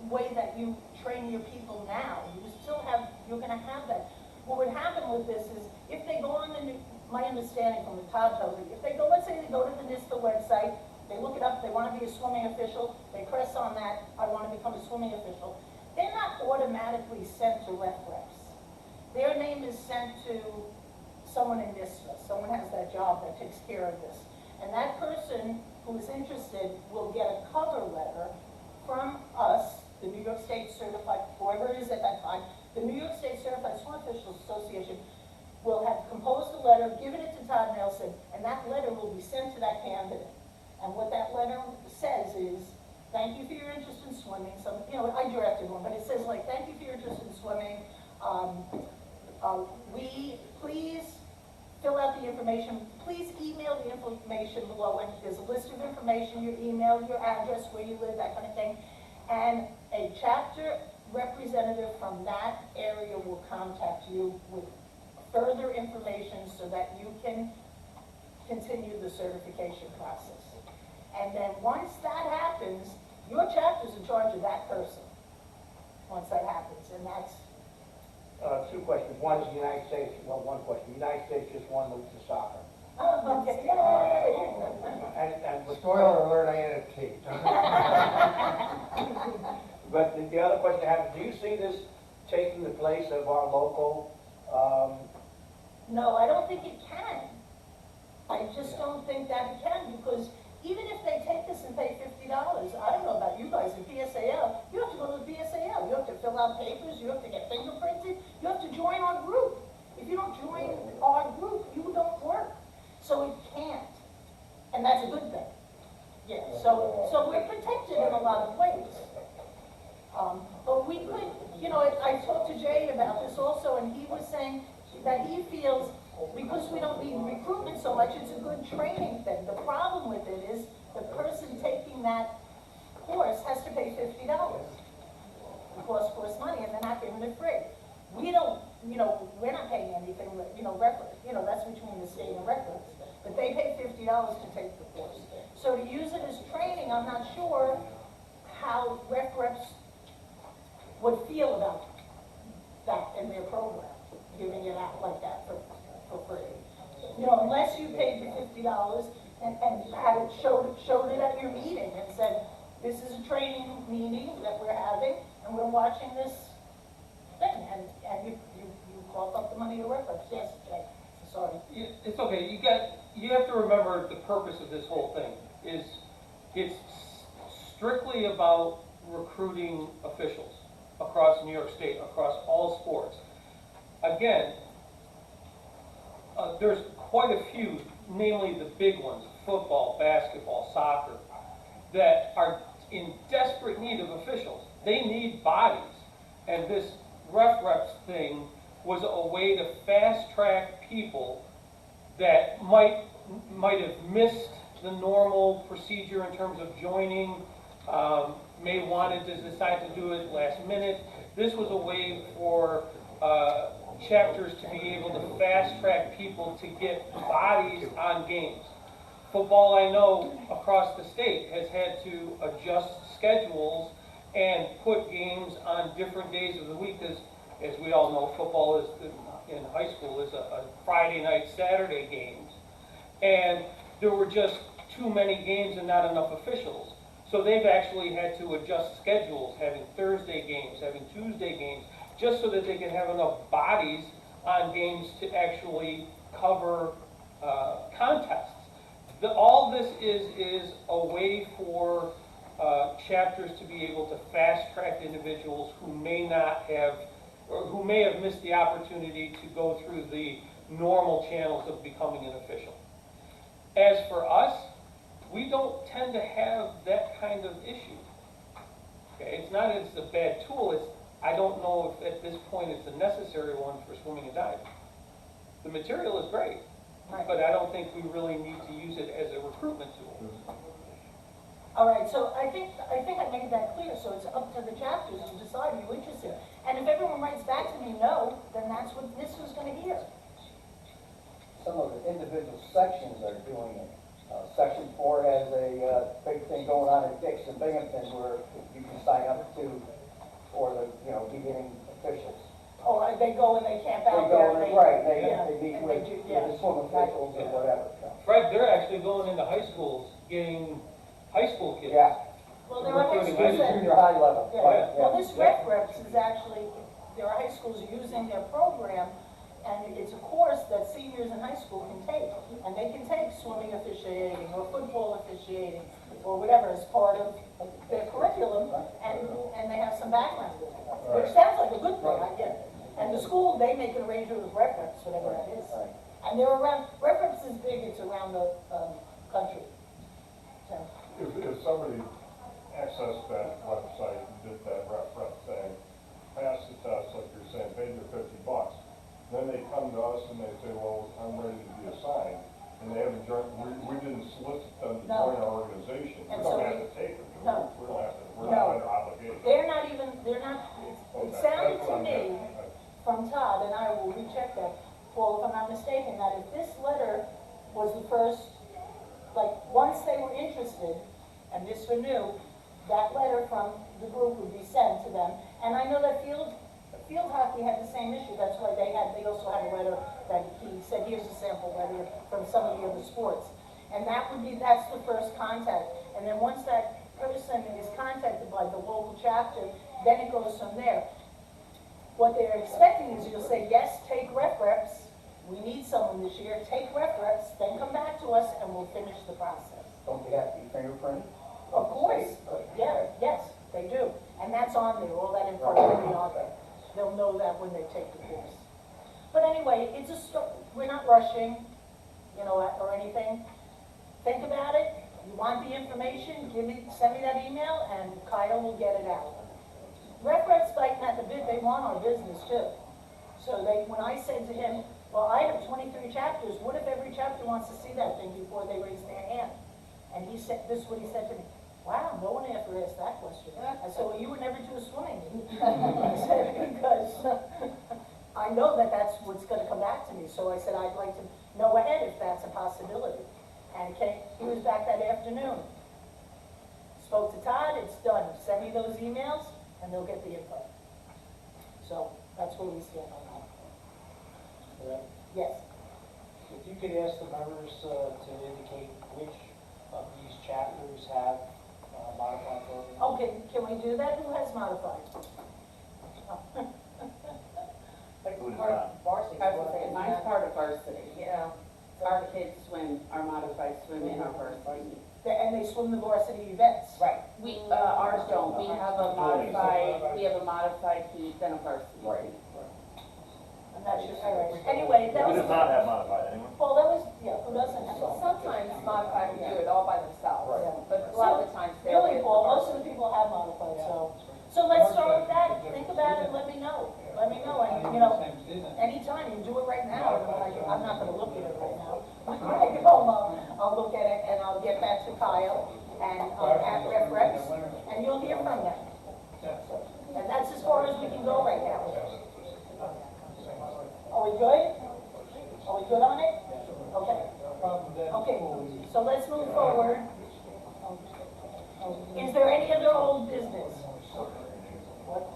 way that you train your people now. You're gonna have that. What would happen with this is, if they go on my understanding from the Todd tells me, if they go, let's say they go to the NYSCSOA website, they look it up, they wanna be a swimming official, they press on that, I wanna become a swimming official, they're not automatically sent to ref reps. Their name is sent to someone in NYSCSOA, someone has that job that takes care of this. And that person who is interested will get a cover letter from us, the New York State Certified, whoever it is at that time, the New York State Certified Swim Officials Association will have composed a letter, given it to Todd Nelson, and that letter will be sent to that candidate. And what that letter says is, thank you for your interest in swimming. I directed one, but it says like, thank you for your interest in swimming. Please fill out the information. Please email the information below, and there's a list of information, your email, your address, where you live, that kind of thing. And a chapter representative from that area will contact you with further information so that you can continue the certification process. And then once that happens, your chapter's in charge of that person, once that happens, and that's... Two questions. One is the United States, well, one question. The United States just won the soccer. Oh, okay. Yay! And Spoiler alert, I had a tape. But the other question I have, do you see this taking the place of our local, No, I don't think it can. I just don't think that it can, because even if they take this and pay $50, I don't know about you guys in PSAL, you have to go to the PSAL, you have to fill out papers, you have to get fingerprinted, you have to join our group. If you don't join our group, you don't work. So it can't. And that's a good thing. Yeah, so we're protected in a lot of ways. But we could, I talked to Jay about this also, and he was saying that he feels, because we don't need recruitment so much, it's a good training thing. The problem with it is the person taking that course has to pay $50. It costs money, and they're not giving it free. We don't, we're not paying anything, records. That's between the state and records. But they pay $50 to take the course. So to use it as training, I'm not sure how ref reps would feel about that in their program, giving it out like that for free. Unless you paid the $50 and had it showed it at your meeting and said, this is a training meeting that we're having, and we're watching this thing, and you cough up the money to reference. Yes, Jay, sorry. It's okay, you have to remember the purpose of this whole thing is, it's strictly about recruiting officials across New York State, across all sports. Again, there's quite a few, namely the big ones, football, basketball, soccer, that are in desperate need of officials. They need bodies. And this reps thing was a way to fast track people that might have missed the normal procedure in terms of joining. may wanted to decide to do it last minute. This was a way for chapters to be able to fast track people to get bodies on games. Football, I know, across the state has had to adjust schedules and put games on different days of the week, as we all know, football is, in high school, is a Friday night, Saturday games. And there were just too many games and not enough officials. So they've actually had to adjust schedules, having Thursday games, having Tuesday games, just so that they can have enough bodies on games to actually cover contests. All this is a way for chapters to be able to fast track individuals who may not have, or who may have missed the opportunity to go through the normal channels of becoming an official. As for us, we don't tend to have that kind of issue. Okay, it's not it's a bad tool, it's I don't know if at this point it's a necessary one for swimming and diving. The material is great, but I don't think we really need to use it as a recruitment tool. All right, so I think I made that clear, so it's up to the chapters to decide if you're interested. And if everyone writes back to me no, then that's what this was gonna hear. Some of the individual sections are doing it. Section 4 has a big thing going on at Dixon Binghamton where you can sign up for the, beginning officials. Oh, they go and they camp out They there. go, they meet with the swim officials or whatever. Fred, they're actually going into high schools, getting high school kids. Yeah. Well, there are high Recruiting schools that, Junior high level. yeah. Right, Well, yeah. this reps is actually, there are high schools using their program, and it's a course that seniors in high school can take. And they can take swimming officiating or football officiating or whatever as part of their curriculum, and they have some background with it. Which sounds like a good thing, I get it. And the school, they make an arrangement with reps, whatever that is. And they're around, reps is big, it's around the country. So. If somebody accessed that website and did that rep thing, passed the test, like you're saying, paid their $50, then they come to us and they say, well, I'm ready to be assigned, and they haven't joined, we didn't solicit them to join our organization. We don't have to take them, No. we don't have to, we're not under obligation. They're not, it sounded to me from Todd, and I will recheck that, Paul, if I'm not mistaken, that if this letter was the first, like, once they were interested, and this were new, that letter from the group would be sent to them. And I know that field hockey had the same issue, that's why they also had a letter that he said, here's a sample letter from some of the other sports. And that's the first contact. And then once that person is contacted by the local chapter, then it goes from there. What they're expecting is you'll say, yes, take reps. We need someone this year, take reps, then come back to us and we'll finish the process. Don't they have to be fingerprinted? Of course, yeah, yes, they do. And that's on there, all that info will be on there. They'll know that when they take the course. But anyway, we're not rushing, or anything. Think about it. You want the information, send me that email, and Kyle will get it out. Reps fighting at the bit, they want our business too. So when I said to him, well, I have 23 chapters, what if every chapter wants to see that thing before they raise their hand? And he said, this is what he said to me, wow, no one ever asked that question. I said, well, you would never do a swimming. I said, because I know that's what's going to come back to me. So I said, I'd like to know ahead if that's a possibility. And he was back that afternoon. Spoke to Todd, it's done. Send me those emails, and they'll get the info. So that's where we stand on that. Right. Yes. If you could ask the members to indicate which of these chapters have modified program. Okay, can we do that? Who has modified? Varsity. I would say mine's part of varsity, Our kids swim, our modified swim in our varsity. And they swim the varsity events? Right. We, ours don't. We have a modified heat and a varsity. Right. I'm not sure. All right. Anyway, that was. Who does not have modified, anyone? Well, that was, who doesn't have? Sometimes modified do it all by themselves, Right. but a lot of the times they're Really, with Paul, the most of the people have modified, so let's start with that. Think about it and let me know. Let me know, and, anytime, you do it right now. I'm not gonna look at it right now. When I get home, I'll look at it and I'll get back to Kyle and, at reps, and you'll hear from good? Are we good on it? Okay. Okay, so let's move forward. Is there any other old business? What?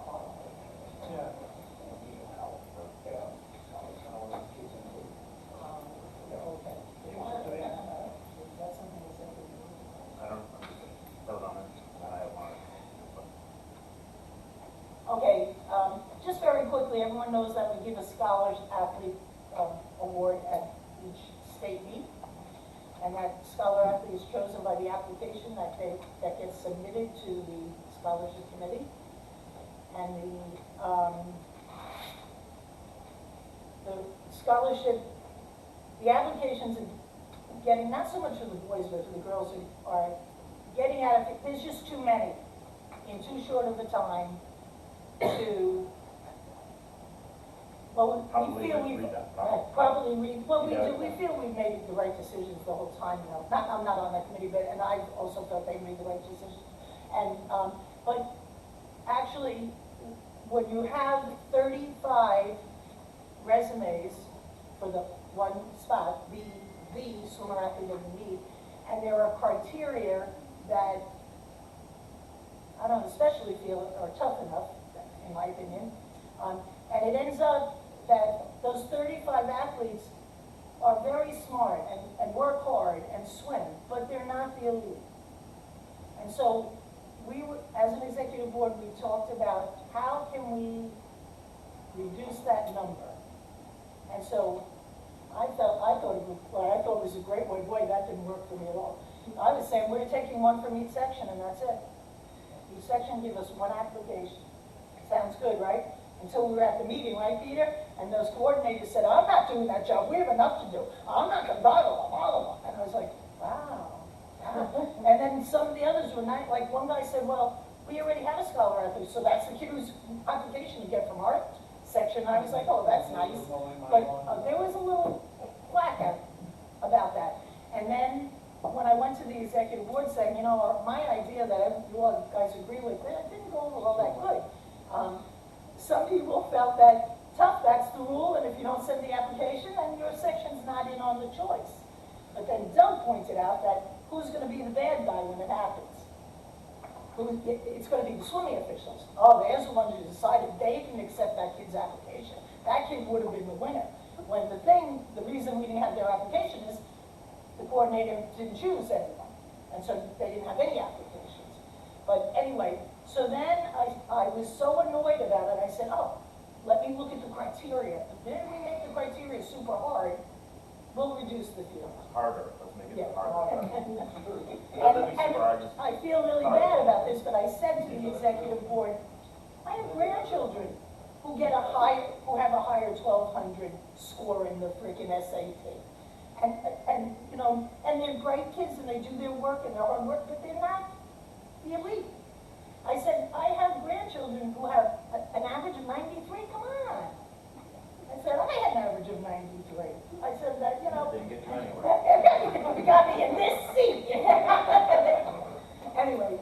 Okay, just very quickly, everyone knows that we give a scholars athlete award at each state meet. And that scholar athlete is chosen by the application that gets submitted to the scholarship committee. And the scholarship, the applications are getting, not so much for the boys, but for the girls are getting out of it. There's just too many in too short of a time to, well, we feel we probably read, well, we feel we've made the right decisions the whole time, you know. I'm not on that committee, but, and I also felt they made the right decisions. And, but actually, when you have 35 resumes for the one spot, the swimmer athlete that you need, and there are criteria that I don't especially feel are tough enough, in my opinion, and it ends up that those 35 athletes are very smart and work hard and swim, but they're not the elite. And so as an executive board, we talked about how can we reduce that number. And so I thought it was a great way. Boy, that didn't work for me at all. I was saying we're taking one from each section and that's it. Each section give us one application. Sounds good, right? Until we were at the meeting, right, Peter? And those coordinators said, I'm not doing that job. We have enough to do. I'm not going to blah, blah, blah. And I was like, wow. And then some of the others were not, like one guy said, well, we already have a scholar athlete, so that's the kid whose application you get from our section. And I was like, oh, that's nice. But there was a little flack about that. And then when I went to the executive board saying, you know, my idea that you all guys agree with, it didn't go over all that good. Some people felt that tough, that's the rule, and if you don't send the application, then your section's not in on the choice. But then Doug pointed out that who's going to be the bad guy when it happens? It's going to be the swimming officials. Oh, there's the ones who decided they didn't accept that kid's application. That kid would have been the winner. When the reason we didn't have their application is the coordinator didn't choose everyone. And so they didn't have any applications. But anyway, so then I was so annoyed about it, I said, oh, let me look at the criteria. Then we make the criteria super hard, we'll reduce the field. Harder, let's make it harder. And I feel really bad about this, but I said to the executive board, I have grandchildren who have a higher 1200 score in the freaking SAT. And you know, and they're great kids and they do their work and their hard work, but they're not the elite. I said, I have grandchildren who have an average of 93, come on. I said, I had an average of 93. I said that, you know. Didn't get you anywhere. You got me in this seat. Anyway,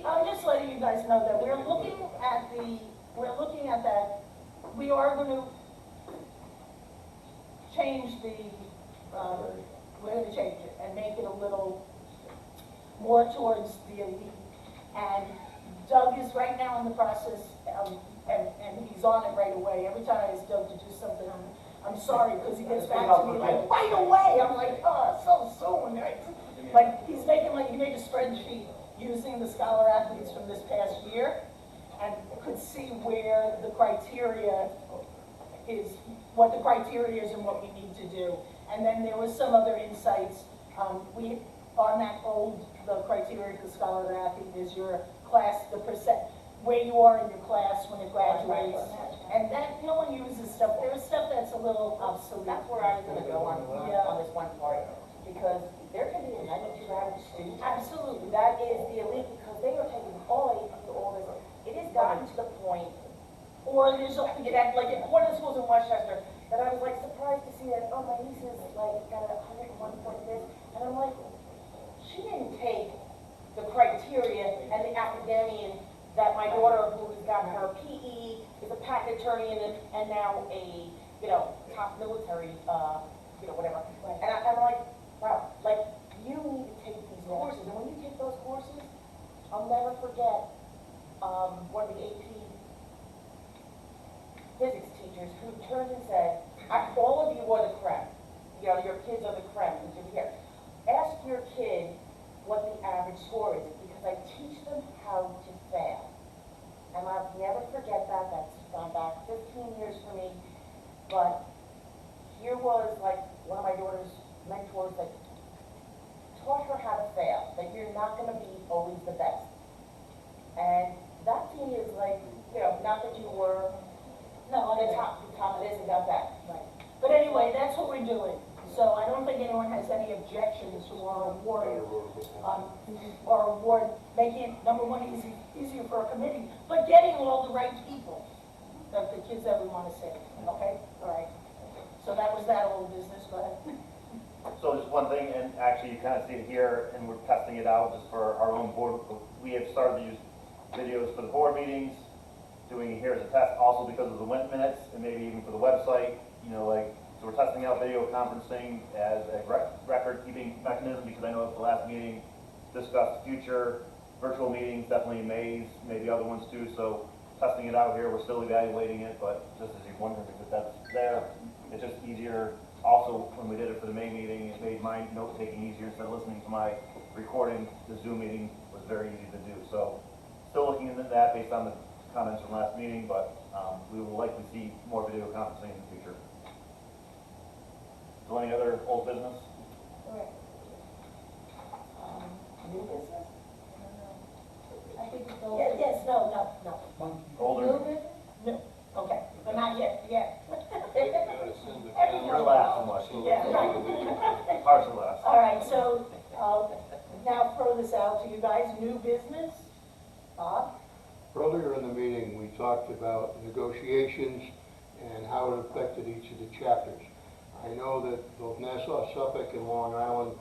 I'm just letting you guys know that we're looking at that, we are going to change we're going to change it and make it a little more towards the elite. And Doug is right now in the process, and he's on it right away. Every time I ask Doug to do something, I'm sorry, because he gets back to me like, right away. I'm like, oh, so soon. Like, he made a spreadsheet using the scholar athletes from this past year, and could see where the criteria is, what the criteria is and what we need to do. And then there was some other insights. On that the criteria for scholar athlete is your class, the percent, where you are in your class when it graduates. And that, no one uses stuff. There's stuff that's a little obsolete. That's where I was going to go on this one part. Because there can be a 92 average student. Absolutely. That is the elite because they are taking all AP, all this. It has gotten to the point. Or there's like one of the schools in Westchester that I was like surprised to see that, oh, my niece is like got a 101 point this. And I'm like, she didn't take the criteria and the academia that my daughter who's got her PE, is a patent attorney and now a, top military, whatever. And I'm like, wow, like, you need to take these courses, and when you take those courses, I'll never forget, one of the AP physics teachers who turned and said, all of you are the creme. Your kids are the creme, because you're here. Ask your kid what the average score is, because I teach them how to fail. And I'll never forget that. That's gone back 15 years for me. But here was like one of my daughter's mentors that taught her how to fail, that you're not going to be always the best. And that to me is like, not that you were the top of this and got that. Right. But anyway, that's what we're doing. So I don't think anyone has any objections to our award, making it, number one, easier for a committee, but getting all the right people that the kids ever want to see. Okay? All right. So that was that old business. Go ahead. So just one thing, and actually you kind of see it here, and we're testing it out just for our own board. We have started to use videos for the board meetings, doing it here as a test, also because of the minutes, and maybe even for the website, so we're testing out video conferencing as a record-keeping mechanism, because I know at the last meeting discussed future virtual meetings, definitely in May's, maybe other ones too, so testing it out here, we're still evaluating it, but just as you're wondering, because that's there, it's just easier. Also, when we did it for the May meeting, it made my note-taking easier instead of listening to my recording. The Zoom meeting was very easy to do, so still looking into that based on the comments from last meeting, but we will likely see more video conferencing in the future. So any other old business? All right. New business? I think it's all. Yes, no. Older? New business? No. Okay, but not yet. Relax and watch. Yeah, right. Partial relax. All right, so now throw this out to you guys. New business? Bob? Earlier in the meeting, we talked about negotiations and how it affected each of the chapters. I know that both Nassau, Suffolk, and Long Island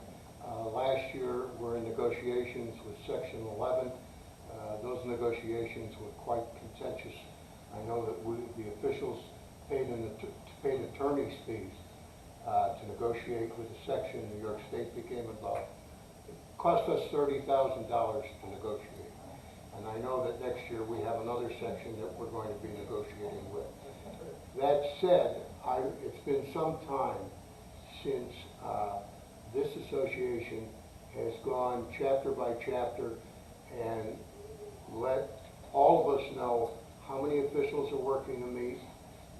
last year were in negotiations with Section 11. Those negotiations were quite contentious. I know that the officials paid attorney's fees to negotiate with the section. New York State became involved. It cost us $30,000 to negotiate. And I know that next year we have another section that we're going to be negotiating with. That said, it's been some time since this association has gone chapter by chapter and let all of us know how many officials are working to meet,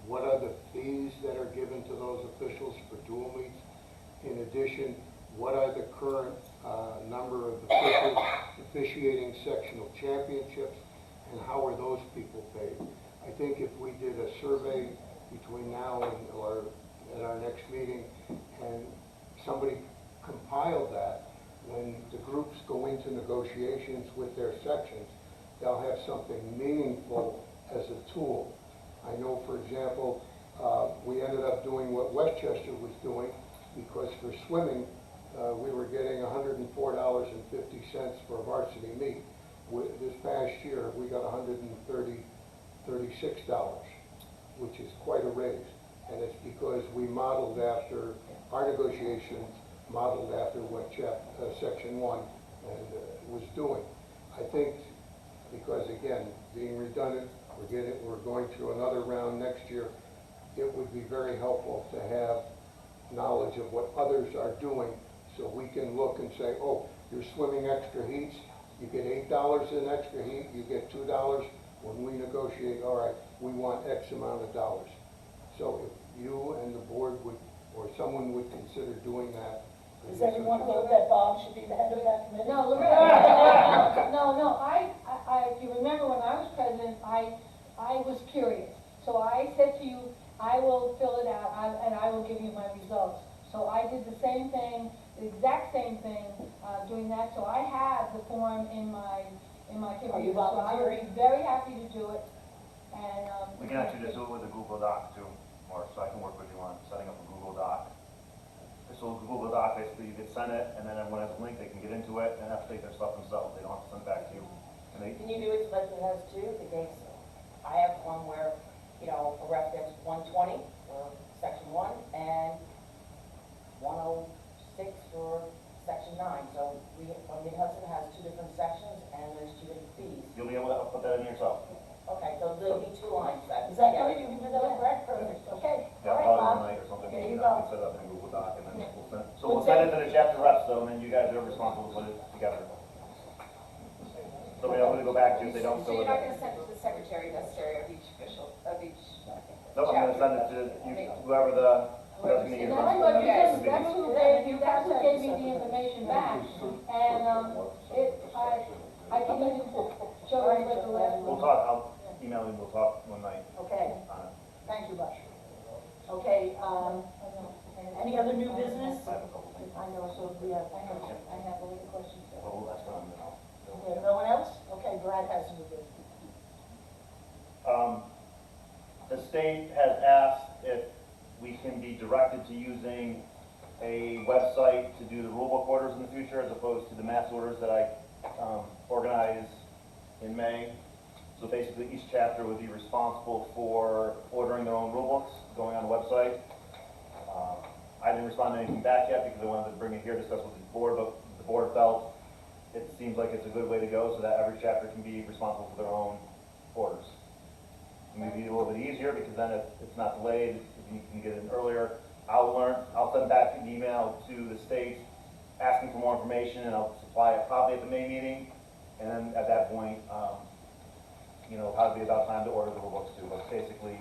what are the fees that are given to those officials for dual meets. In addition, what are the current number of officials officiating sectional championships, and how are those people paid? I think if we did a survey between now or at our next meeting, and somebody compiled that, when the groups go into negotiations with their sections, they'll have something meaningful as a tool. I know, for example, we ended up doing what Westchester was doing, because for swimming, we were getting $104.50 for a varsity meet. This past year, we got $136, which is quite a raise. And it's because we modeled after, our negotiations modeled after what Section 1 was doing. I think, because again, being redundant, we're going through another round next year, it would be very helpful to have knowledge of what others are doing, so we can look and say, oh, you're swimming extra heats, you get $8 in extra heat, you get $2. When we negotiate, all right, we want X amount of dollars. So if you and the board would, or someone would consider doing that. Does everyone vote that Bob should be the head of that committee? No, no, if you remember when I was president, I was curious. So I said to you, I will fill it out and I will give you my results. So I did the same thing, the exact same thing, doing that. So I have the form in my computer. So I would be very happy to do it. And we can actually just do it with a Google Doc too, or so I can work with you on setting up a Google Doc. So Google Doc, basically you can send it, and then everyone has a link, they can get into it and have to take their stuff themselves. They don't have to send it back to you. Can you do it like it has too? Because I have one where a reference 120 for section 1 and 106 for section 9. So Mid-Hudson has 2 different sections and there's 2 different fees. You'll be able to put that in yourself. Okay, so there'll be 2 lines then. Is that good? You can do that, correct? Perfect, okay. Yeah, All right, probably Bob. tonight or something. There you I can go. set it up in Google Doc and then we'll send. So We'll we'll send it take- to the chapter reps though, and then you guys are responsible to put it together. So we know who to go back to if they don't So fill you're it not in. gonna send it to the secretary necessary of each official, of each. Nope, I'm gonna send it to you, whoever the designee is. That's what, because Okay. that's who gave me the information back, and, I can even show you what the last one. We'll talk, I'll email you, we'll talk one night Okay, on it. thank you, Bob. Okay, any other new business? I have a couple things. I know, so we have, I have all the questions. Well, that's fine, then I'll. okay, no one else? Okay, Brad has new business. The state has asked if we can be directed to using a website to do the rulebook orders in the future as opposed to the mass orders that I organize in May. So basically, each chapter would be responsible for ordering their own rulebooks, going on the website. I didn't respond to anything back yet because I wanted to bring it here, discuss with the board, but the board felt it seems like it's a good way to go so that every chapter can be responsible for their own orders. Maybe a little bit easier because then it's not delayed, if you can get it in earlier. I'll send back an email to the state asking for more information and I'll supply it probably at the May meeting. And then at that point, probably about time to order the rule books too. But basically,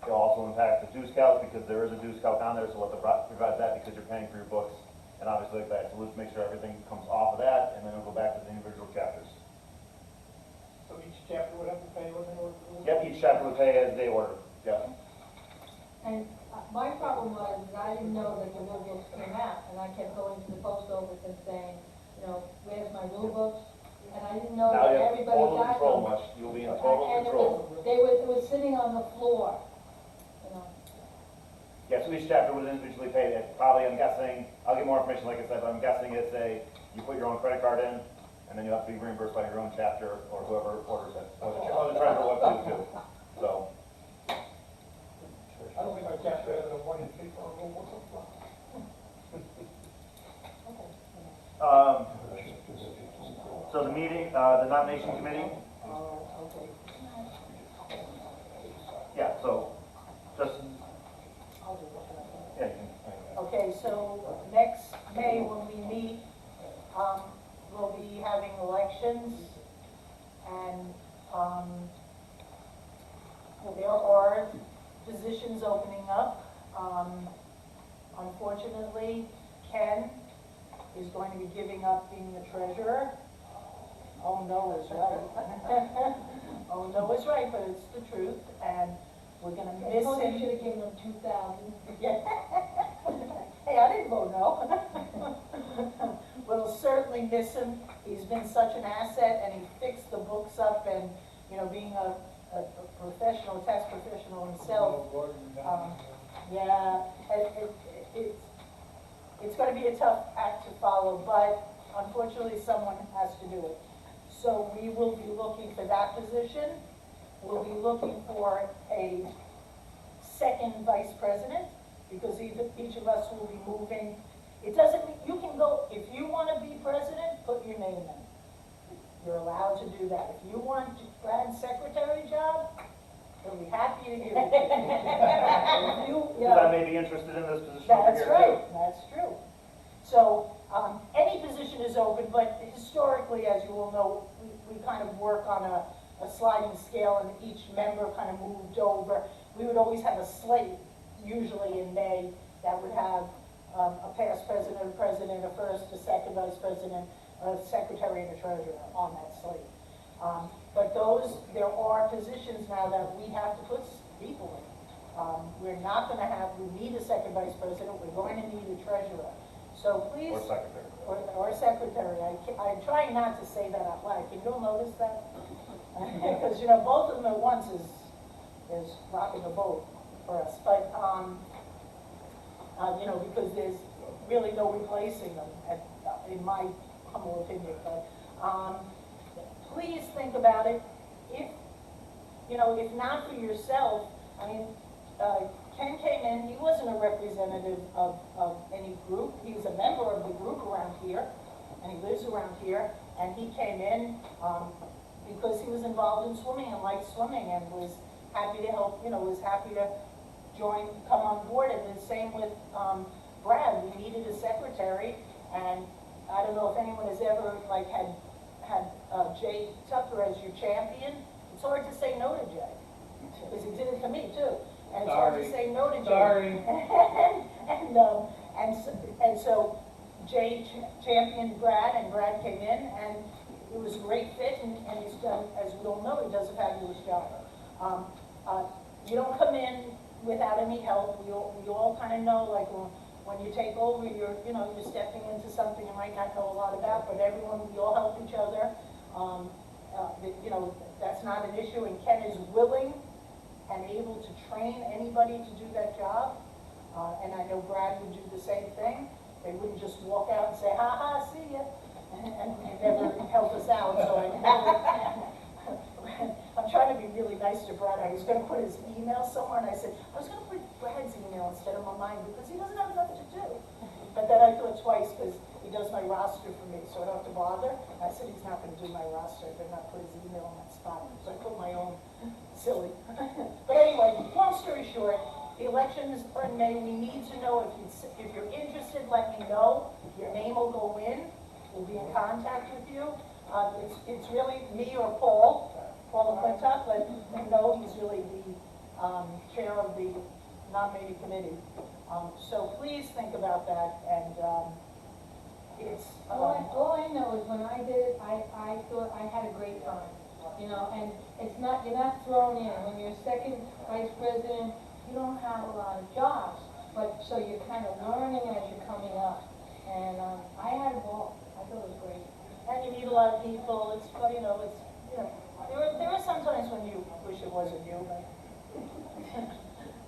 it'll also impact the dues calc because there is a dues calc on there, so we'll have to revise that because you're paying for your books. And obviously like that, so let's make sure everything comes off of that and then it'll go back to the individual chapters. So each chapter would have to pay what they order? Yep, each chapter would pay as they order, yep. And my problem was, that I didn't know that the rule books came out, and I kept going to the post office and saying, where's my rule books? And I didn't know Now that you have everybody total got control, them. much, you'll be in total And control. it was sitting on the floor, Yeah, so each chapter was individually paid, it's probably, I'm guessing, I'll get more information like I said, but I'm guessing it's you put your own credit card in, and then you have to be reimbursed by your own chapter, or whoever orders it, or the treasurer, what to do, so. I don't think my chapter has a 1 in 3 for a rule book. So the meeting, the nomination committee, Okay. yeah, so, just, I'll do that. yeah, you can. Okay, so next May when we meet, we'll be having elections and, there are positions opening up. Unfortunately, Ken is going to be giving up being the treasurer. Oh, no is right. Oh, no is right, but it's the truth, and we're gonna miss I him. should have given them 2,000. Yeah. Hey, I didn't vote no. We'll certainly miss him. He's been such an asset, and he fixed the books up, and, being a professional, tax professional himself. Yeah, it's going to be a tough act to follow, but unfortunately, someone has to do it. So we will be looking for that position. We'll be looking for a second vice president, because each of us will be moving. It doesn't mean, you can go, if you want to be president, put your name in. You're allowed to do that. If you want Brad's secretary job, he'll be happy to give it to you. Because I may be interested in this position. over That's here, right, too. that's true. So, any position is open, but historically, as you all know, we kind of work on a sliding scale, and each member kind of moved over. We would always have a slate, usually in May, that would have a past president, a president, a first, a second vice president, a secretary, and a treasurer on that slate. But there are positions now that we have to put people in. We're not going to we need a second vice president, we're going to need a treasurer. So please. Or secretary. Or secretary. I'm trying not to say that out loud. Can you all notice that? Because, both of them at once is rocking the boat for us. But, because there's really no replacing them, in my humble opinion. But please think about it. If not for yourself, I mean, Ken came in, he wasn't a representative of any group, he was a member of the group around here, and he lives around here, and he came in, because he was involved in swimming and liked swimming and was happy to help, was happy to come on board. And the same with Brad. We needed a secretary, and I don't know if anyone has ever had Jay Tucker as your champion. It's hard to say no to Jay, because he did it to me too. And it's hard to say no to Jay. Sorry. and so Jay championed Brad, and Brad came in, and it was a great fit, and he's done, as we all know, he does a fabulous job. You don't come in without any help. We all kind of know, like, when you take over, you're stepping into something you might not know a lot about, but we all help each other. That's not an issue, and Ken is willing and able to train anybody to do that job. And I know Brad would do the same thing. They wouldn't just walk out and say, ha ha, see ya, and never help us out. So I'm trying to be really nice to Brad. I was going to put his email somewhere, and I said, I was going to put Brad's email instead of mine because he doesn't have enough to do. But then I thought twice because he does my roster for me, so I don't have to bother. I said he's not going to do my roster. I better not put his email in that spot. So I put my own silly. But anyway, long story short, the elections are in May. We need to know if you're interested, let me know. Your name will go in. We'll be in contact with you. It's really me or Paul McClintock, but you know he's really the chair of the nominating committee. So please think about that, and it's... All I know is when I did it, I thought I had a great time, and you're not thrown in. When you're second vice president, you don't have a lot of jobs, but so you're kind of learning as you're coming up. And I had a ball. I thought it was great. And you meet a lot of people. There are some times when you wish it wasn't you, but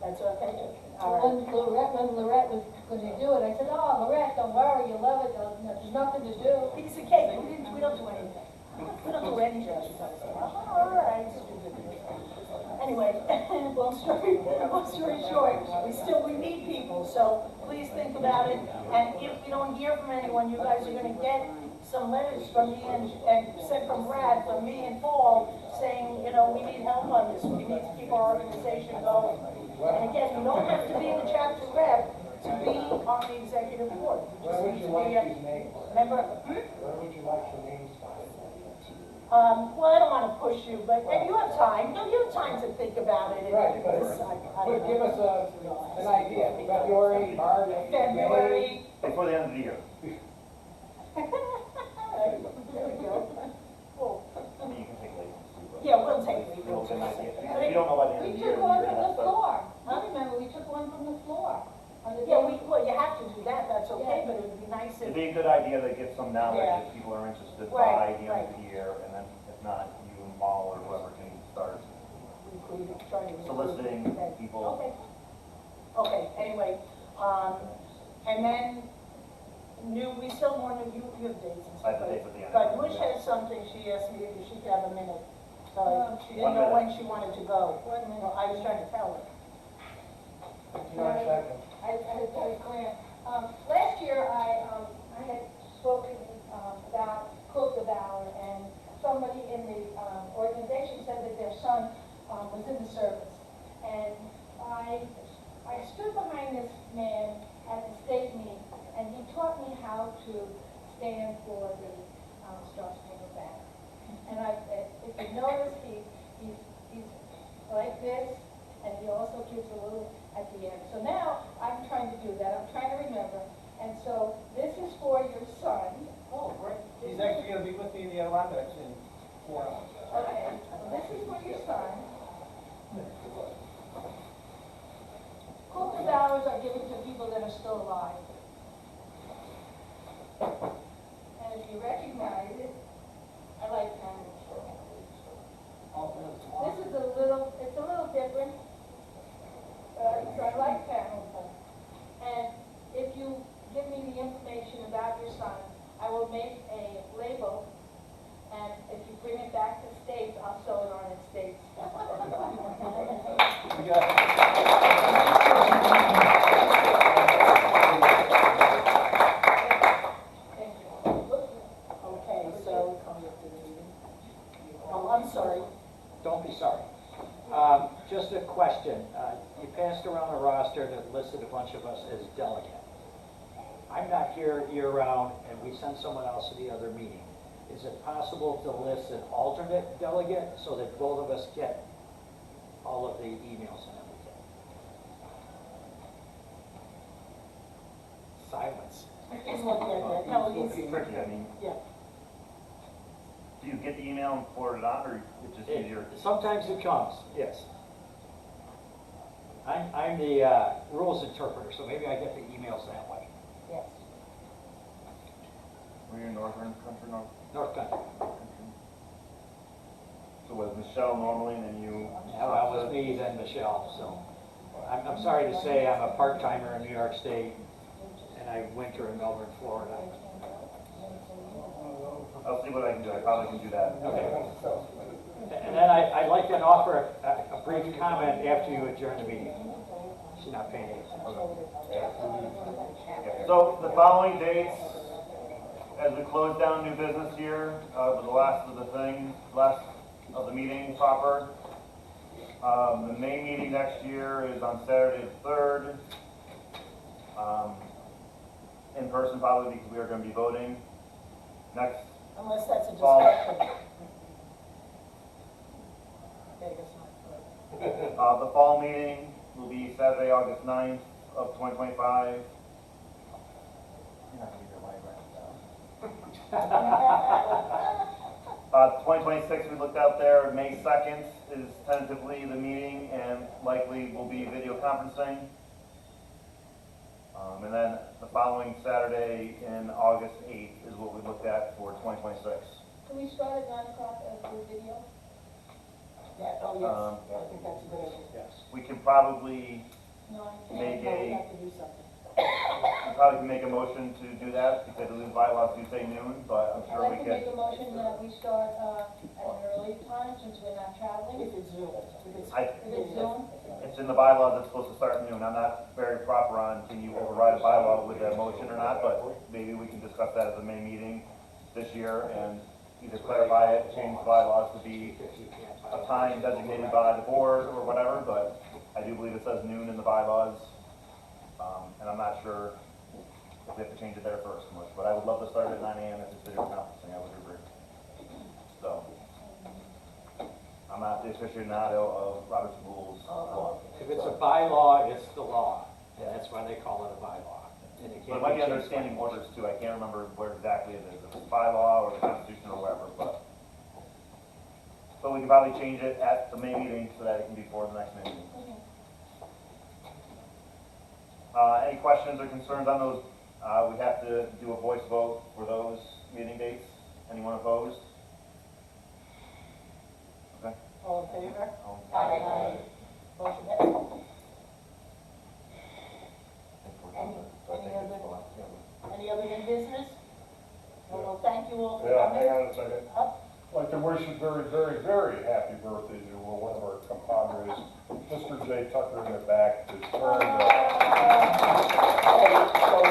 that's okay. When Lorette was going to do it, I said, oh, Lorette, don't worry, you love it. There's nothing to do. Piece of cake. We don't do anything. We don't do anything. All right. Anyway, long story short, we need people, so please think about it. And if we don't hear from anyone, you guys are going to get some letters from me and sent from Brad, from me and Paul, saying, we need help on this. We need to keep our organization going. And again, you don't have to be the chapter rep to be on the executive board. You just need to be a member. Where would you like your names by? Well, I don't want to push you, but and you have time. You have time to think about it. Right, but give us an idea. February, March, February. Before the end of the year. There we go. Cool. I mean, you can take leave. Yeah, we'll take leave. If you don't know by the end of the We year, took one you're from gonna have the to... floor. I remember we took one from the floor. Yeah, well, you have to do that. That's okay, but it would be nice if. It'd be a good idea to get some knowledge Yeah. if people are interested Right, by the end of the year, and then if not, you and Paul or whoever can start soliciting people. Okay. Okay, anyway, and then we still want to, you have dates and stuff. I have the dates at the end. But Bush has something, she asked me if she could have a minute. So she didn't know when she wanted to go. Well, I was trying to tell her. 59 seconds. I very clear. Last year, I had spoken about Cook Devour, and somebody in the organization said that their son was in the service. And I stood behind this man at the state meeting, and he taught me how to stand for the Star Spangled Banner. And if you notice, he's like this, and he also gives a little at the end. So now I'm trying to do that. I'm trying to remember. And so this is for your son. Oh, great. He's actually going to be with me in the Adirondacks in 4 hours. Okay. So this is for your son. Cookie hours are given to people that are still alive. And if you recognize it, I like candles. This is it's a little different. So I like candles. And if you give me the information about your son, I will make a label, and if you bring it back to States, I'll sew it on its States. You got it. around a roster that listed a bunch of us as delegate. I'm not here year-round, and we send someone else to the other meeting. Is it possible to list an alternate delegate so that both of us get all of the emails and everything? Silence. He's looking at that. No, It's tricky, I mean, yeah. do you get the email and forward it on, or it's just easier? Sometimes it comes, yes. I'm the rules interpreter, so maybe I get the emails that way. Yes. Were you in Northern Country, North Country. So was Michelle normally, and then you? Yeah, well, it was me, then Michelle, so. I'm sorry to say I'm a part-timer in New York State, and I winter in Melbourne, Florida. I'll see what I can do, I probably can do that. Okay. And then I'd like to offer a brief comment after you adjourn the meeting. She's not paying attention. So the following dates, as we close down new business here, for the last of the meeting proper. The main meeting next year is on Saturday the 3rd. In person probably because we are going to be voting. Next. Unless that's a fall. discussion. The fall meeting will be Saturday, August 9th of 2025. You're not going to be there right 2026 we looked out there. May 2nd is tentatively the meeting and likely will be video conferencing. And then the following Saturday in August 8th is what we looked at for 2026. Can we start at 9 o'clock as the video? Yeah, oh, yes. I think that's a good idea. Yes. We can probably No, make No, we a, have to do something. we probably can make a motion to do that because I believe the bylaws do say noon, but I'm I'd sure like we to could. make a motion that we start at an early time since we're not traveling. If it's Zoom. If it's, I- If it's Zoom, It's in the bylaws, it's supposed to start at noon. I'm not very proper on can you override a bylaw with a motion or not, but maybe we can discuss that at the main meeting this year and either clarify it, change the bylaws to be a time designated by the board or whatever, but I do believe it says noon in the bylaws. And I'm not sure if we have to change it there first, much, but I would love to start at 9 a.m. if it's video conferencing, I would agree. So, I'm not the aficionado of Robert's rules. If it's a bylaw, it's the law, and that's why they call it a bylaw. And it But it can't might be be changed understanding by orders too, I can't remember where exactly it is, if it's bylaw or the Constitution or whatever, but we can probably change it at the May meeting so that it can be for the next May meeting. Any questions or concerns on those? We have to do a voice vote for those meeting dates. Anyone opposed? Okay. all in favor? Aye. Motion passes. Any other new business? Well, thank you all for Yeah, coming. hang on a second. Up. I'd like to wish a very, very, very happy birthday to one of our compadres, Mr. Jay Tucker in the back, who turned phone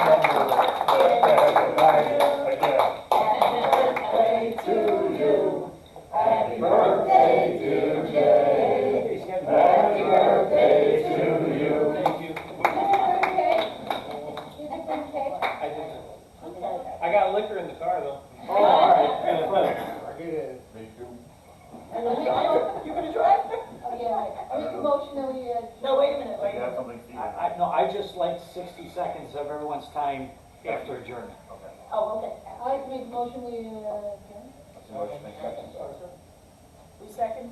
number again. Happy birthday to you. Happy birthday, dear Jay. Happy birthday to you. Thank you. I did. Okay. I got liquor in the car though. Oh, all right. Me too. You're gonna drive? oh yeah, I make a motion that we, No, wait a minute, You wait a have minute. something, Steve? No, I just like 60 seconds of everyone's time after adjournment. Okay. Oh, okay. I like to make a motion, we, adjourn. That's a motion, make second. We second?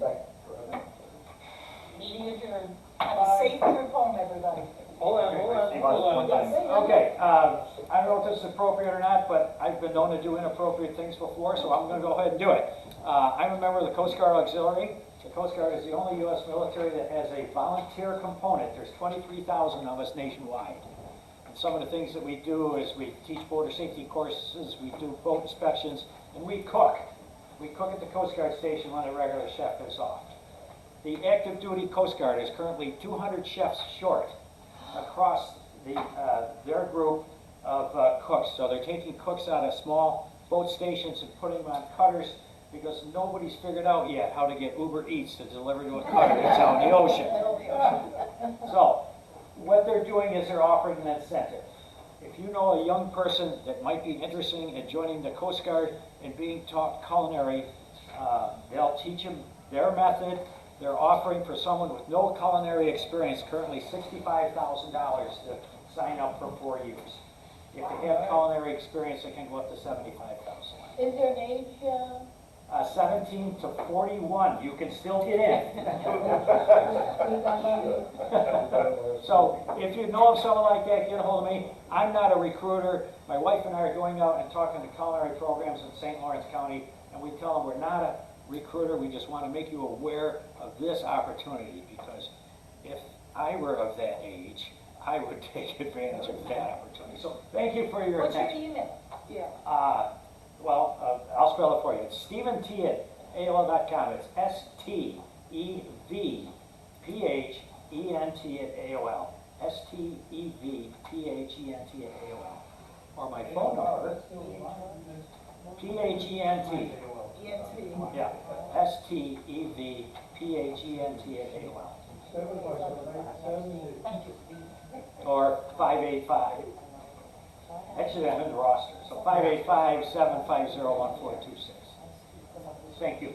Meeting adjourned. Have a safe trip home, everybody. Hold on. Steve, on one thing. Okay, I don't know if this is appropriate or not, but I've been known to do inappropriate things before, so I'm going to go ahead and do it. I'm a member of the Coast Guard Auxiliary. The Coast Guard is the only U.S. military that has a volunteer component. There's 23,000 of us nationwide. And some of the things that we do is we teach border safety courses, we do boat inspections, and we cook. We cook at the Coast Guard station when the regular chef is off. The active duty Coast Guard is currently 200 chefs short across their group of cooks. So they're taking cooks out of small boat stations and putting them on cutters because nobody's figured out yet how to get Uber Eats to deliver to a cutter that's out in the ocean. So they're doing is they're offering an incentive. If you know a young person that might be interested in joining the Coast Guard and being taught culinary, they'll teach them their method. They're offering for someone with no culinary experience currently $65,000 to sign up for 4 years. If they have culinary experience, it can go up to $75,000. Is there an age, 17 to 41, you can still get in. So if you know of someone like that, get a hold of me. I'm not a recruiter. My wife and I are going out and talking to culinary programs in St. Lawrence County, and we tell them we're not a recruiter. We just want to make you aware of this opportunity, because if I were of that age, I would take advantage of that opportunity. So thank you for your attention. email? Yeah. I'll spell it for you. It's Stephen T at AOL.com. It's STEVPHENT at AOL. STEVPHENT at AOL. Or my phone number. PHENT. Yeah. STEVPHENT at AOL. Or 585. Actually, I'm in the roster. So 585-750-1426. Thank you.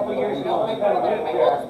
2 years ago, I lived there.